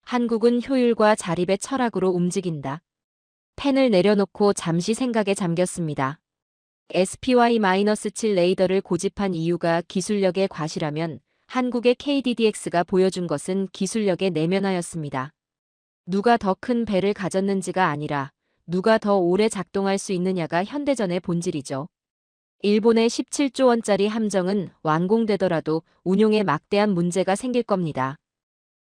한국은 효율과 자립의 철학으로 움직인다. 펜을 내려놓고 잠시 생각에 잠겼습니다. SPY-7 레이더를 고집한 이유가 기술력의 과시라면 한국의 KDDX가 보여준 것은 기술력의 내면화였습니다. 누가 더 큰 배를 가졌는지가 아니라 누가 더 오래 작동할 수 있느냐가 현대전의 본질이죠. 일본의 17조 원짜리 함정은 완공되더라도 운용에 막대한 문제가 생길 겁니다.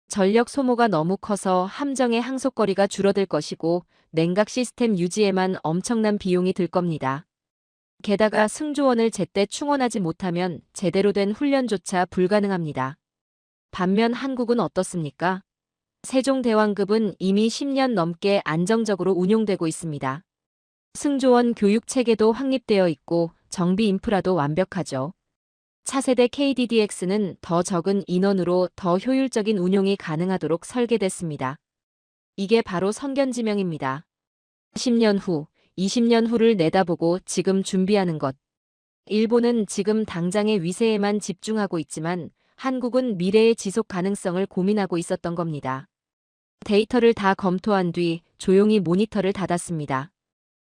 전력 소모가 너무 커서 함정의 항속거리가 줄어들 것이고 냉각 시스템 유지에만 엄청난 비용이 들 겁니다. 게다가 승조원을 제때 충원하지 못하면 제대로 된 훈련조차 불가능합니다. 반면 한국은 어떻습니까? 세종대왕급은 이미 10년 넘게 안정적으로 운용되고 있습니다. 승조원 교육 체계도 확립되어 있고 정비 인프라도 완벽하죠. 차세대 KDDX는 더 적은 인원으로 더 효율적인 운용이 가능하도록 설계됐습니다. 이게 바로 선견지명입니다. 10년 후, 20년 후를 내다보고 지금 준비하는 것. 일본은 지금 당장의 위세에만 집중하고 있지만 한국은 미래의 지속 가능성을 고민하고 있었던 겁니다. 데이터를 다 검토한 뒤 조용히 모니터를 닫았습니다.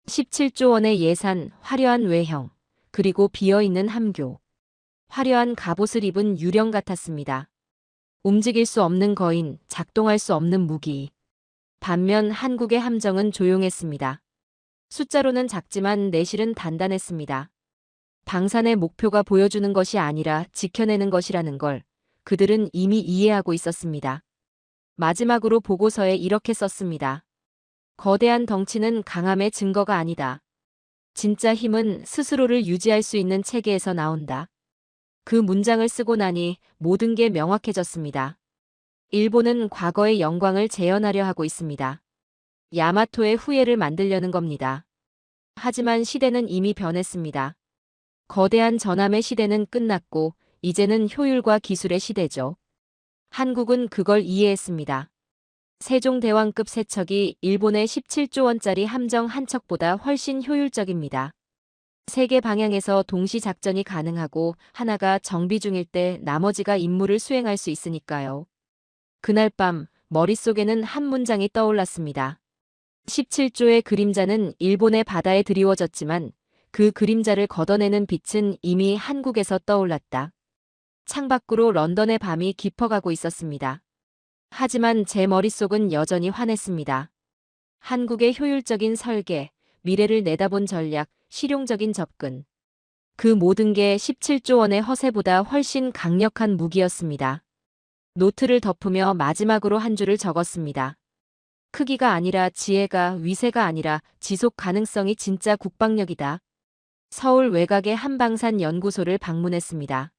17조 원의 예산, 화려한 외형, 그리고 비어있는 함교. 화려한 갑옷을 입은 유령 같았습니다. 움직일 수 없는 거인, 작동할 수 없는 무기. 반면 한국의 함정은 조용했습니다. 숫자로는 작지만 내실은 단단했습니다. 방산의 목표가 보여주는 것이 아니라 지켜내는 것이라는 걸 그들은 이미 이해하고 있었습니다. 마지막으로 보고서에 이렇게 썼습니다. 거대한 덩치는 강함의 증거가 아니다. 진짜 힘은 스스로를 유지할 수 있는 체계에서 나온다. 그 문장을 쓰고 나니 모든 게 명확해졌습니다. 일본은 과거의 영광을 재현하려 하고 있습니다. 야마토의 후예를 만들려는 겁니다. 하지만 시대는 이미 변했습니다. 거대한 전함의 시대는 끝났고 이제는 효율과 기술의 시대죠. 한국은 그걸 이해했습니다. 세종대왕급 세척이 일본의 17조 원짜리 함정 한 척보다 훨씬 효율적입니다. 세 개 방향에서 동시 작전이 가능하고 하나가 정비 중일 때 나머지가 임무를 수행할 수 있으니까요. 그날 밤 머릿속에는 한 문장이 떠올랐습니다. 17조의 그림자는 일본의 바다에 드리워졌지만 그 그림자를 걷어내는 빛은 이미 한국에서 떠올랐다. 창밖으로 런던의 밤이 깊어가고 있었습니다. 하지만 제 머릿속은 여전히 환했습니다. 한국의 효율적인 설계, 미래를 내다본 전략, 실용적인 접근. 그 모든 게 17조 원의 허세보다 훨씬 강력한 무기였습니다. 노트를 덮으며 마지막으로 한 줄을 적었습니다. 크기가 아니라 지혜가, 위세가 아니라 지속 가능성이 진짜 국방력이다. 서울 외곽의 한방산 연구소를 방문했습니다.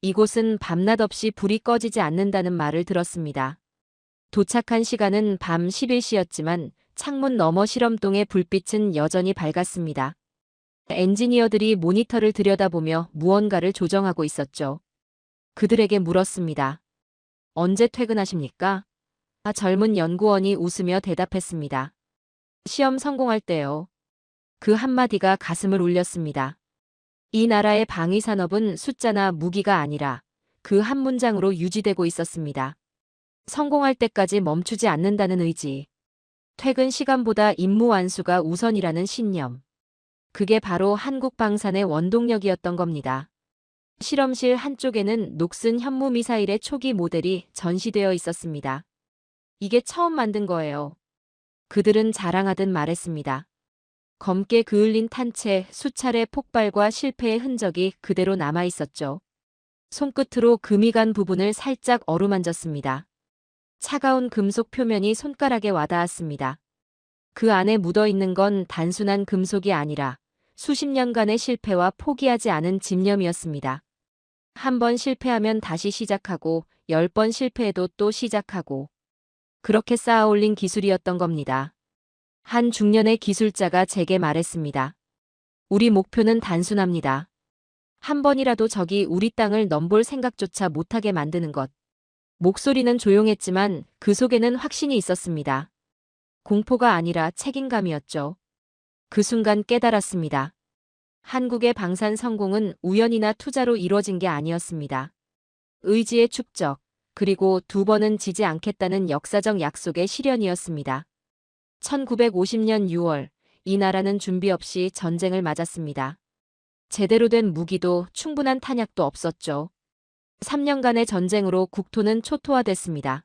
이곳은 밤낮 없이 불이 꺼지지 않는다는 말을 들었습니다. 도착한 시간은 밤 11시였지만 창문 너머 실험동의 불빛은 여전히 밝았습니다. 엔지니어들이 모니터를 들여다보며 무언가를 조정하고 있었죠. 그들에게 물었습니다. 언제 퇴근하십니까? 젊은 연구원이 웃으며 대답했습니다. 시험 성공할 때요. 그 한마디가 가슴을 울렸습니다. 이 나라의 방위 산업은 숫자나 무기가 아니라 그 한 문장으로 유지되고 있었습니다. 성공할 때까지 멈추지 않는다는 의지. 퇴근 시간보다 임무 완수가 우선이라는 신념. 그게 바로 한국 방산의 원동력이었던 겁니다. 실험실 한쪽에는 녹슨 현무 미사일의 초기 모델이 전시되어 있었습니다. 이게 처음 만든 거예요. 그들은 자랑하듯 말했습니다. 검게 그을린 탄채, 수차례 폭발과 실패의 흔적이 그대로 남아 있었죠. 손끝으로 금이 간 부분을 살짝 어루만졌습니다. 차가운 금속 표면이 손가락에 와닿았습니다. 그 안에 묻어 있는 건 단순한 금속이 아니라 수십 년간의 실패와 포기하지 않은 집념이었습니다. 한 번 실패하면 다시 시작하고 10번 실패해도 또 시작하고 그렇게 쌓아 올린 기술이었던 겁니다. 한 중년의 기술자가 제게 말했습니다. 우리 목표는 단순합니다. 한 번이라도 적이 우리 땅을 넘볼 생각조차 못하게 만드는 것. 목소리는 조용했지만 그 속에는 확신이 있었습니다. 공포가 아니라 책임감이었죠. 그 순간 깨달았습니다. 한국의 방산 성공은 우연이나 투자로 이루어진 게 아니었습니다. 의지의 축적, 그리고 2번은 지지 않겠다는 역사적 약속의 실현이었습니다. 1950년 6월, 이 나라는 준비 없이 전쟁을 맞았습니다. 제대로 된 무기도 충분한 탄약도 없었죠. 3년간의 전쟁으로 국토는 초토화됐습니다.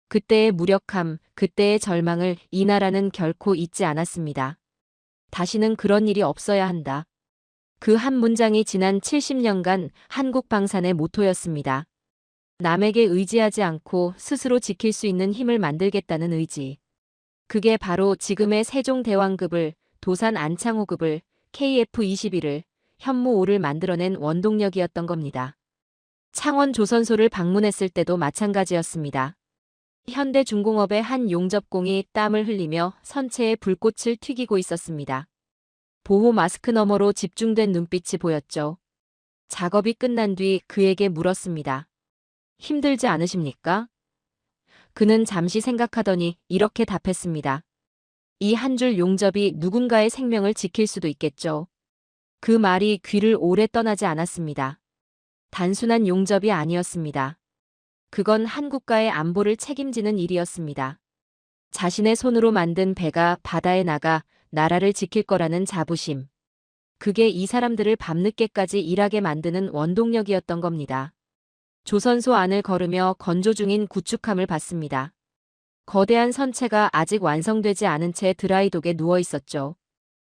그때의 무력함, 그때의 절망을 이 나라는 결코 잊지 않았습니다. 다시는 그런 일이 없어야 한다. 그 한 문장이 지난 70년간 한국 방산의 모토였습니다. 남에게 의지하지 않고 스스로 지킬 수 있는 힘을 만들겠다는 의지. 그게 바로 지금의 세종대왕급을, 도산 안창호급을, KF-21을, 현무5를 만들어낸 원동력이었던 겁니다. 창원 조선소를 방문했을 때도 마찬가지였습니다. 현대중공업의 한 용접공이 땀을 흘리며 선체에 불꽃을 튀기고 있었습니다. 보호 마스크 너머로 집중된 눈빛이 보였죠. 작업이 끝난 뒤 그에게 물었습니다. 힘들지 않으십니까? 그는 잠시 생각하더니 이렇게 답했습니다. 이 한 줄 용접이 누군가의 생명을 지킬 수도 있겠죠. 그 말이 귀를 오래 떠나지 않았습니다. 단순한 용접이 아니었습니다. 그건 한국가의 안보를 책임지는 일이었습니다. 자신의 손으로 만든 배가 바다에 나가 나라를 지킬 거라는 자부심. 그게 이 사람들을 밤늦게까지 일하게 만드는 원동력이었던 겁니다. 조선소 안을 걸으며 건조 중인 구축함을 봤습니다. 거대한 선체가 아직 완성되지 않은 채 드라이독에 누워 있었죠.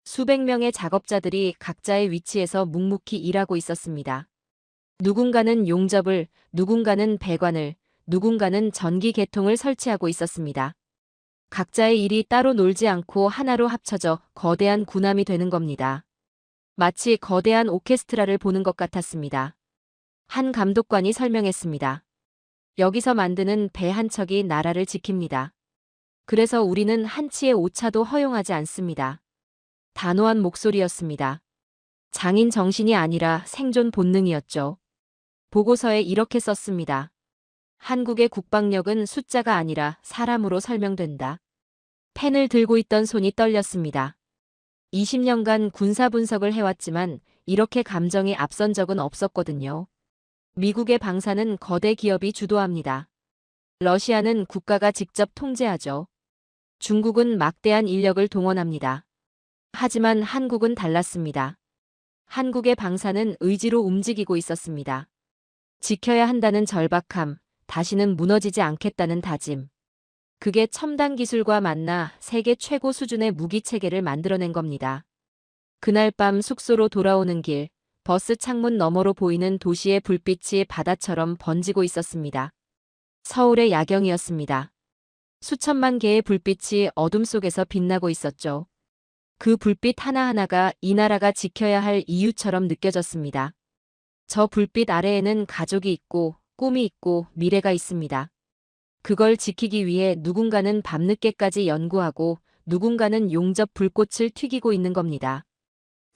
수백 명의 작업자들이 각자의 위치에서 묵묵히 일하고 있었습니다. 누군가는 용접을, 누군가는 배관을, 누군가는 전기 계통을 설치하고 있었습니다. 각자의 일이 따로 놀지 않고 하나로 합쳐져 거대한 군함이 되는 겁니다. 마치 거대한 오케스트라를 보는 것 같았습니다. 한 감독관이 설명했습니다. 여기서 만드는 배 한 척이 나라를 지킵니다. 그래서 우리는 한치의 오차도 허용하지 않습니다. 단호한 목소리였습니다. 장인 정신이 아니라 생존 본능이었죠. 보고서에 이렇게 썼습니다. 한국의 국방력은 숫자가 아니라 사람으로 설명된다. 펜을 들고 있던 손이 떨렸습니다. 20년간 군사 분석을 해왔지만 이렇게 감정이 앞선 적은 없었거든요. 미국의 방사는 거대 기업이 주도합니다. 러시아는 국가가 직접 통제하죠. 중국은 막대한 인력을 동원합니다. 하지만 한국은 달랐습니다. 한국의 방사는 의지로 움직이고 있었습니다. 지켜야 한다는 절박함, 다시는 무너지지 않겠다는 다짐. 그게 첨단 기술과 만나 세계 최고 수준의 무기 체계를 만들어낸 겁니다. 그날 밤 숙소로 돌아오는 길, 버스 창문 너머로 보이는 도시의 불빛이 바다처럼 번지고 있었습니다. 서울의 야경이었습니다. 수천만 개의 불빛이 어둠 속에서 빛나고 있었죠. 그 불빛 하나하나가 이 나라가 지켜야 할 이유처럼 느껴졌습니다. 저 불빛 아래에는 가족이 있고 꿈이 있고 미래가 있습니다. 그걸 지키기 위해 누군가는 밤늦게까지 연구하고 누군가는 용접 불꽃을 튀기고 있는 겁니다.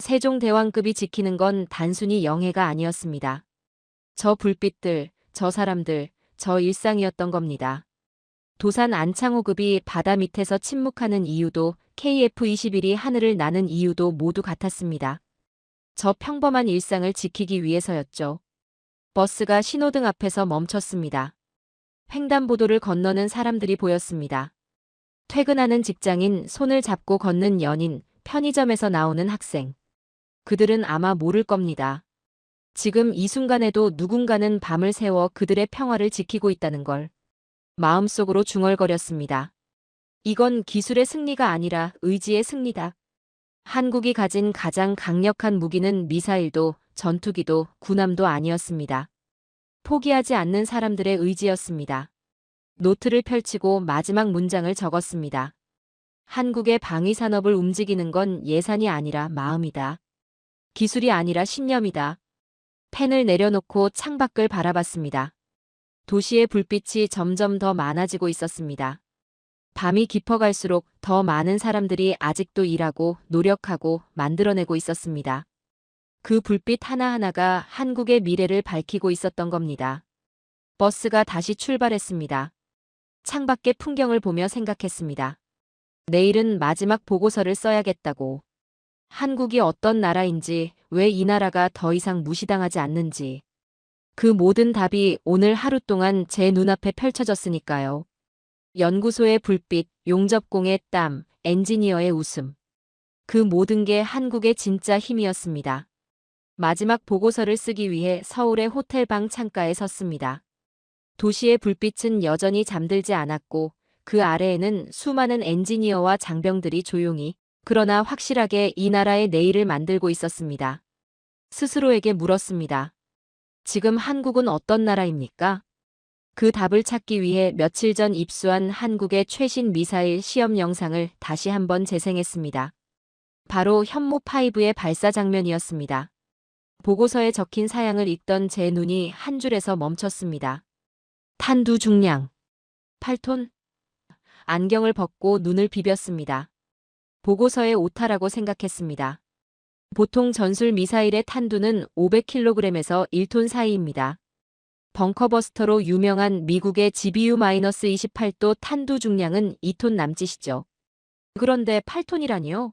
세종대왕급이 지키는 건 단순히 영해가 아니었습니다. 저 불빛들, 저 사람들, 저 일상이었던 겁니다. 도산 안창호급이 바다 밑에서 침묵하는 이유도 KF-21이 하늘을 나는 이유도 모두 같았습니다. 저 평범한 일상을 지키기 위해서였죠. 버스가 신호등 앞에서 멈췄습니다. 횡단보도를 건너는 사람들이 보였습니다. 퇴근하는 직장인, 손을 잡고 걷는 연인, 편의점에서 나오는 학생. 그들은 아마 모를 겁니다. 지금 이 순간에도 누군가는 밤을 새워 그들의 평화를 지키고 있다는 걸. 마음속으로 중얼거렸습니다. 이건 기술의 승리가 아니라 의지의 승리다. 한국이 가진 가장 강력한 무기는 미사일도 전투기도 군함도 아니었습니다. 포기하지 않는 사람들의 의지였습니다. 노트를 펼치고 마지막 문장을 적었습니다. 한국의 방위산업을 움직이는 건 예산이 아니라 마음이다. 기술이 아니라 신념이다. 펜을 내려놓고 창밖을 바라봤습니다. 도시의 불빛이 점점 더 많아지고 있었습니다. 밤이 깊어갈수록 더 많은 사람들이 아직도 일하고 노력하고 만들어내고 있었습니다. 그 불빛 하나하나가 한국의 미래를 밝히고 있었던 겁니다. 버스가 다시 출발했습니다. 창밖의 풍경을 보며 생각했습니다. 내일은 마지막 보고서를 써야겠다고. 한국이 어떤 나라인지, 왜 이 나라가 더 이상 무시당하지 않는지. 그 모든 답이 오늘 하루 동안 제 눈앞에 펼쳐졌으니까요. 연구소의 불빛, 용접공의 땀, 엔지니어의 웃음. 그 모든 게 한국의 진짜 힘이었습니다. 마지막 보고서를 쓰기 위해 서울의 호텔방 창가에 섰습니다. 도시의 불빛은 여전히 잠들지 않았고 그 아래에는 수많은 엔지니어와 장병들이 조용히 그러나 확실하게 이 나라의 내일을 만들고 있었습니다. 스스로에게 물었습니다. 지금 한국은 어떤 나라입니까? 그 답을 찾기 위해 며칠 전 입수한 한국의 최신 미사일 시험 영상을 다시 한번 재생했습니다. 바로 현무5의 발사 장면이었습니다. 보고서에 적힌 사양을 읽던 제 눈이 한 줄에서 멈췄습니다. 탄두 중량 8톤? 안경을 벗고 눈을 비볐습니다. 보고서에 오타라고 생각했습니다. 보통 전술 미사일의 탄두는 500kg에서 1톤 사이입니다. 벙커버스터로 유명한 미국의 GBU-28도 탄두 중량은 2톤 남짓이죠. 그런데 8톤이라니요?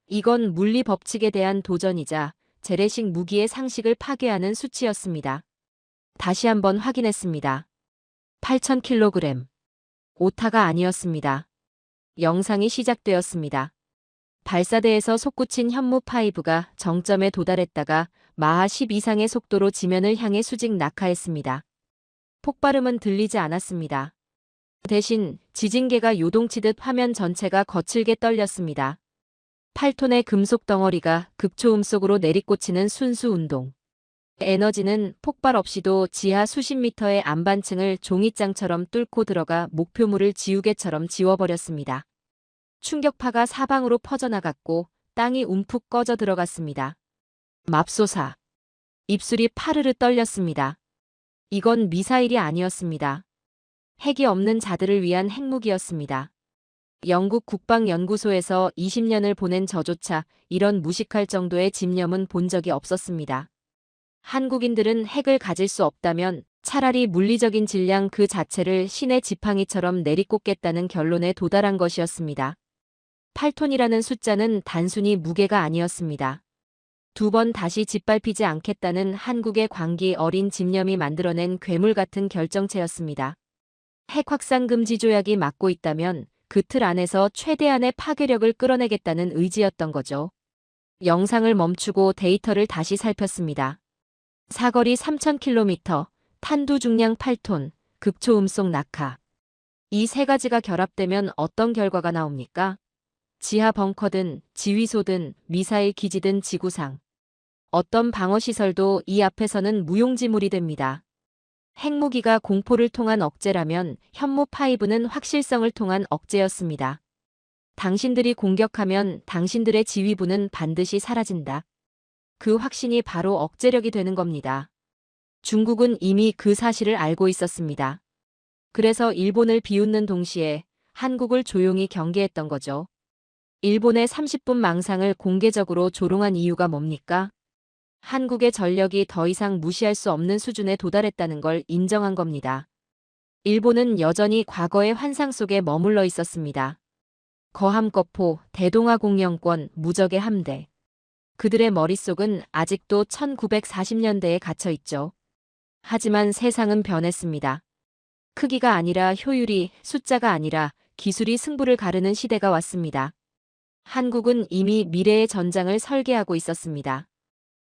이건 물리 법칙에 대한 도전이자 재래식 무기의 상식을 파괴하는 수치였습니다. 다시 한번 확인했습니다. 8,000kg. 오타가 아니었습니다. 영상이 시작되었습니다. 발사대에서 솟구친 현무5가 정점에 도달했다가 마하 10 이상의 속도로 지면을 향해 수직 낙하했습니다. 폭발음은 들리지 않았습니다. 대신 지진계가 요동치듯 화면 전체가 거칠게 떨렸습니다. 8톤의 금속 덩어리가 극초음속으로 내리꽂히는 순수 운동. 에너지는 폭발 없이도 지하 수십 미터의 안반층을 종이장처럼 뚫고 들어가 목표물을 지우개처럼 지워버렸습니다. 충격파가 사방으로 퍼져나갔고 땅이 움푹 꺼져 들어갔습니다. 맙소사. 입술이 파르르 떨렸습니다. 이건 미사일이 아니었습니다. 핵이 없는 자들을 위한 핵무기였습니다. 영국 국방연구소에서 20년을 보낸 저조차 이런 무식할 정도의 집념은 본 적이 없었습니다. 한국인들은 핵을 가질 수 없다면 차라리 물리적인 질량 그 자체를 신의 지팡이처럼 내리꽂겠다는 결론에 도달한 것이었습니다. 8톤이라는 숫자는 단순히 무게가 아니었습니다. 2번 다시 짓밟히지 않겠다는 한국의 광기 어린 집념이 만들어낸 괴물 같은 결정체였습니다. 핵 확산 금지 조약이 막고 있다면 그 틀 안에서 최대한의 파괴력을 끌어내겠다는 의지였던 거죠. 영상을 멈추고 데이터를 다시 살폈습니다. 사거리 3,000km, 탄두 중량 8톤, 극초음속 낙하. 이 세 가지가 결합되면 어떤 결과가 나옵니까? 지하 벙커든 지휘소든 미사일 기지든 지구상. 어떤 방어시설도 이 앞에서는 무용지물이 됩니다. 핵무기가 공포를 통한 억제라면 현무 5는 확실성을 통한 억제였습니다. 당신들이 공격하면 당신들의 지휘부는 반드시 사라진다. 그 확신이 바로 억제력이 되는 겁니다. 중국은 이미 그 사실을 알고 있었습니다. 그래서 일본을 비웃는 동시에 한국을 조용히 경계했던 거죠. 일본의 30분 망상을 공개적으로 조롱한 이유가 뭡니까? 한국의 전력이 더 이상 무시할 수 없는 수준에 도달했다는 걸 인정한 겁니다. 일본은 여전히 과거의 환상 속에 머물러 있었습니다. 거함거포, 대동아 공영권, 무적의 함대. 그들의 머릿속은 아직도 1940년대에 갇혀 있죠. 하지만 세상은 변했습니다. 크기가 아니라 효율이, 숫자가 아니라 기술이 승부를 가르는 시대가 왔습니다. 한국은 이미 미래의 전장을 설계하고 있었습니다.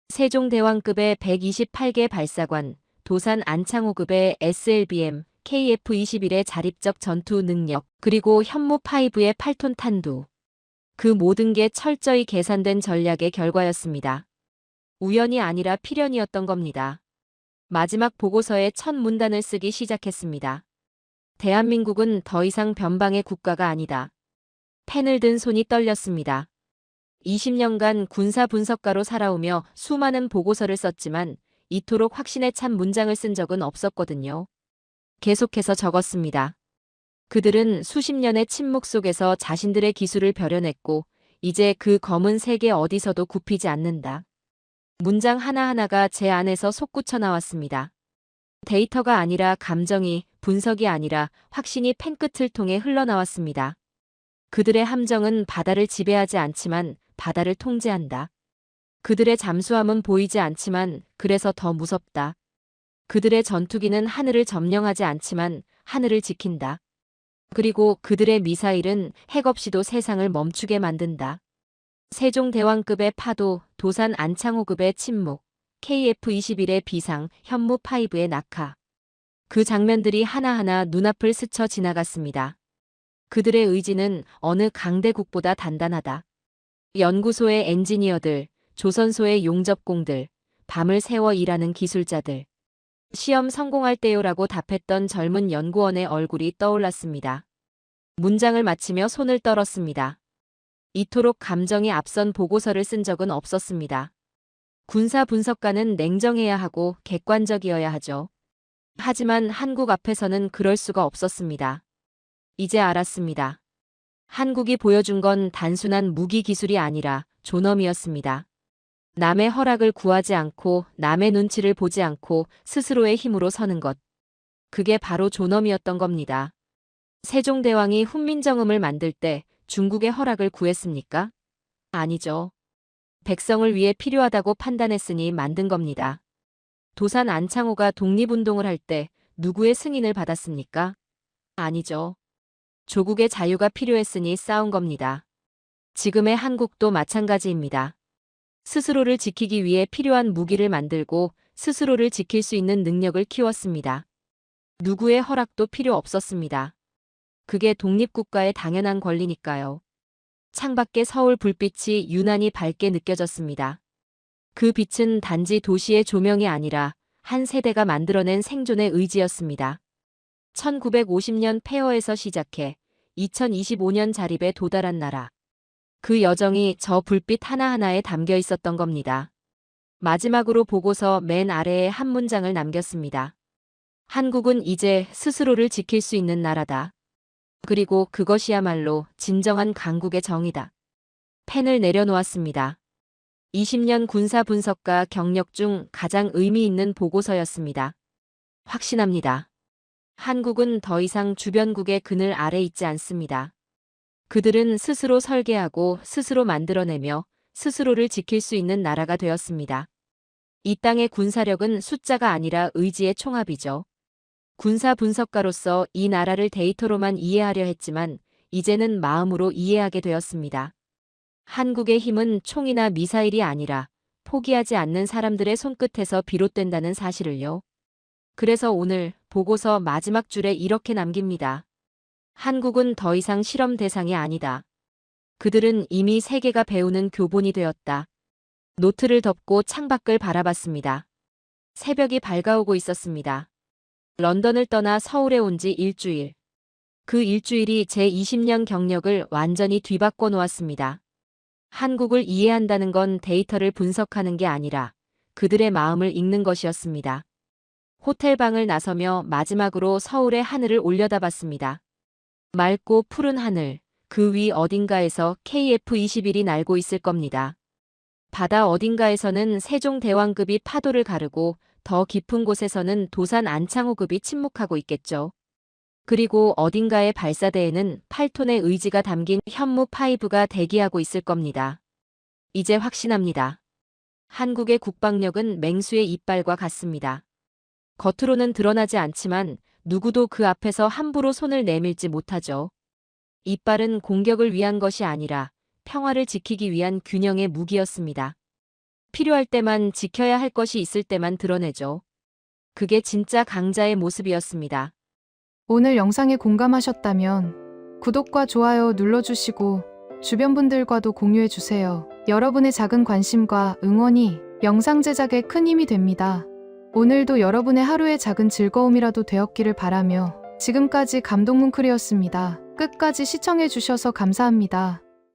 세종대왕급의 128개 발사관, 도산 안창호급의 SLBM, KF-21의 자립적 전투 능력, 그리고 현무5의 8톤 탄두. 그 모든 게 철저히 계산된 전략의 결과였습니다. 우연이 아니라 필연이었던 겁니다. 마지막 보고서에 첫 문단을 쓰기 시작했습니다. 대한민국은 더 이상 변방의 국가가 아니다. 펜을 든 손이 떨렸습니다. 20년간 군사 분석가로 살아오며 수많은 보고서를 썼지만 이토록 확신에 찬 문장을 쓴 적은 없었거든요. 계속해서 적었습니다. 그들은 수십 년의 침묵 속에서 자신들의 기술을 벼려냈고 이제 그 검은 세계 어디서도 굽히지 않는다. 문장 하나하나가 제 안에서 솟구쳐 나왔습니다. 데이터가 아니라 감정이, 분석이 아니라 확신이 펜끝을 통해 흘러나왔습니다. 그들의 함정은 바다를 지배하지 않지만 바다를 통제한다. 그들의 잠수함은 보이지 않지만 그래서 더 무섭다. 그들의 전투기는 하늘을 점령하지 않지만 하늘을 지킨다. 그리고 그들의 미사일은 핵 없이도 세상을 멈추게 만든다. 세종대왕급의 파도, 도산 안창호급의 침묵, KF-21의 비상, 현무5의 낙하. 그 장면들이 하나하나 눈앞을 스쳐 지나갔습니다. 그들의 의지는 어느 강대국보다 단단하다. 연구소의 엔지니어들, 조선소의 용접공들, 밤을 새워 일하는 기술자들. 시험 성공할 때요라고 답했던 젊은 연구원의 얼굴이 떠올랐습니다. 문장을 마치며 손을 떨었습니다. 이토록 감정이 앞선 보고서를 쓴 적은 없었습니다. 군사 분석가는 냉정해야 하고 객관적이어야 하죠. 하지만 한국 앞에서는 그럴 수가 없었습니다. 이제 알았습니다. 한국이 보여준 건 단순한 무기 기술이 아니라 존엄이었습니다. 남의 허락을 구하지 않고 남의 눈치를 보지 않고 스스로의 힘으로 서는 것. 그게 바로 존엄이었던 겁니다. 세종대왕이 훈민정음을 만들 때 중국의 허락을 구했습니까? 아니죠. 백성을 위해 필요하다고 판단했으니 만든 겁니다. 도산 안창호가 독립운동을 할 때 누구의 승인을 받았습니까? 아니죠. 조국의 자유가 필요했으니 싸운 겁니다. 지금의 한국도 마찬가지입니다. 스스로를 지키기 위해 필요한 무기를 만들고 스스로를 지킬 수 있는 능력을 키웠습니다. 누구의 허락도 필요 없었습니다. 그게 독립국가의 당연한 권리니까요. 창밖의 서울 불빛이 유난히 밝게 느껴졌습니다. 그 빛은 단지 도시의 조명이 아니라 한 세대가 만들어낸 생존의 의지였습니다. 1950년 폐허에서 시작해 2025년 자립에 도달한 나라. 그 여정이 저 불빛 하나하나에 담겨 있었던 겁니다. 마지막으로 보고서 맨 아래에 한 문장을 남겼습니다. 한국은 이제 스스로를 지킬 수 있는 나라다. 그리고 그것이야말로 진정한 강국의 정의다. 펜을 내려놓았습니다. 20년 군사 분석과 경력 중 가장 의미 있는 보고서였습니다. 확신합니다. 한국은 더 이상 주변국의 그늘 아래 있지 않습니다. 그들은 스스로 설계하고 스스로 만들어내며 스스로를 지킬 수 있는 나라가 되었습니다. 이 땅의 군사력은 숫자가 아니라 의지의 총합이죠. 군사 분석가로서 이 나라를 데이터로만 이해하려 했지만 이제는 마음으로 이해하게 되었습니다. 한국의 힘은 총이나 미사일이 아니라 포기하지 않는 사람들의 손끝에서 비롯된다는 사실을요. 그래서 오늘 보고서 마지막 줄에 이렇게 남깁니다. 한국은 더 이상 실험 대상이 아니다. 그들은 이미 세계가 배우는 교본이 되었다. 노트를 덮고 창밖을 바라봤습니다. 새벽이 밝아오고 있었습니다. 런던을 떠나 서울에 온 지 일주일. 그 일주일이 제 20년 경력을 완전히 뒤바꿔 놓았습니다. 한국을 이해한다는 건 데이터를 분석하는 게 아니라 그들의 마음을 읽는 것이었습니다. 호텔방을 나서며 마지막으로 서울의 하늘을 올려다봤습니다. 맑고 푸른 하늘, 그 위 어딘가에서 KF-21이 날고 있을 겁니다. 바다 어딘가에서는 세종대왕급이 파도를 가르고 더 깊은 곳에서는 도산 안창호급이 침묵하고 있겠죠. 그리고 어딘가의 발사대에는 8톤의 의지가 담긴 현무5가 대기하고 있을 겁니다. 이제 확신합니다. 한국의 국방력은 맹수의 이빨과 같습니다. 겉으로는 드러나지 않지만 누구도 그 앞에서 함부로 손을 내밀지 못하죠. 이빨은 공격을 위한 것이 아니라 평화를 지키기 위한 균형의 무기였습니다. 필요할 때만 지켜야 할 것이 있을 때만 드러내죠. 그게 진짜 강자의 모습이었습니다. 오늘 영상에 공감하셨다면 구독과 좋아요 눌러주시고 주변 분들과도 공유해주세요. 여러분의 작은 관심과 응원이 영상 제작에 큰 힘이 됩니다. 오늘도 여러분의 하루의 작은 즐거움이라도 되었기를 바라며 지금까지 감동뭉클이었습니다. 끝까지 시청해주셔서 감사합니다.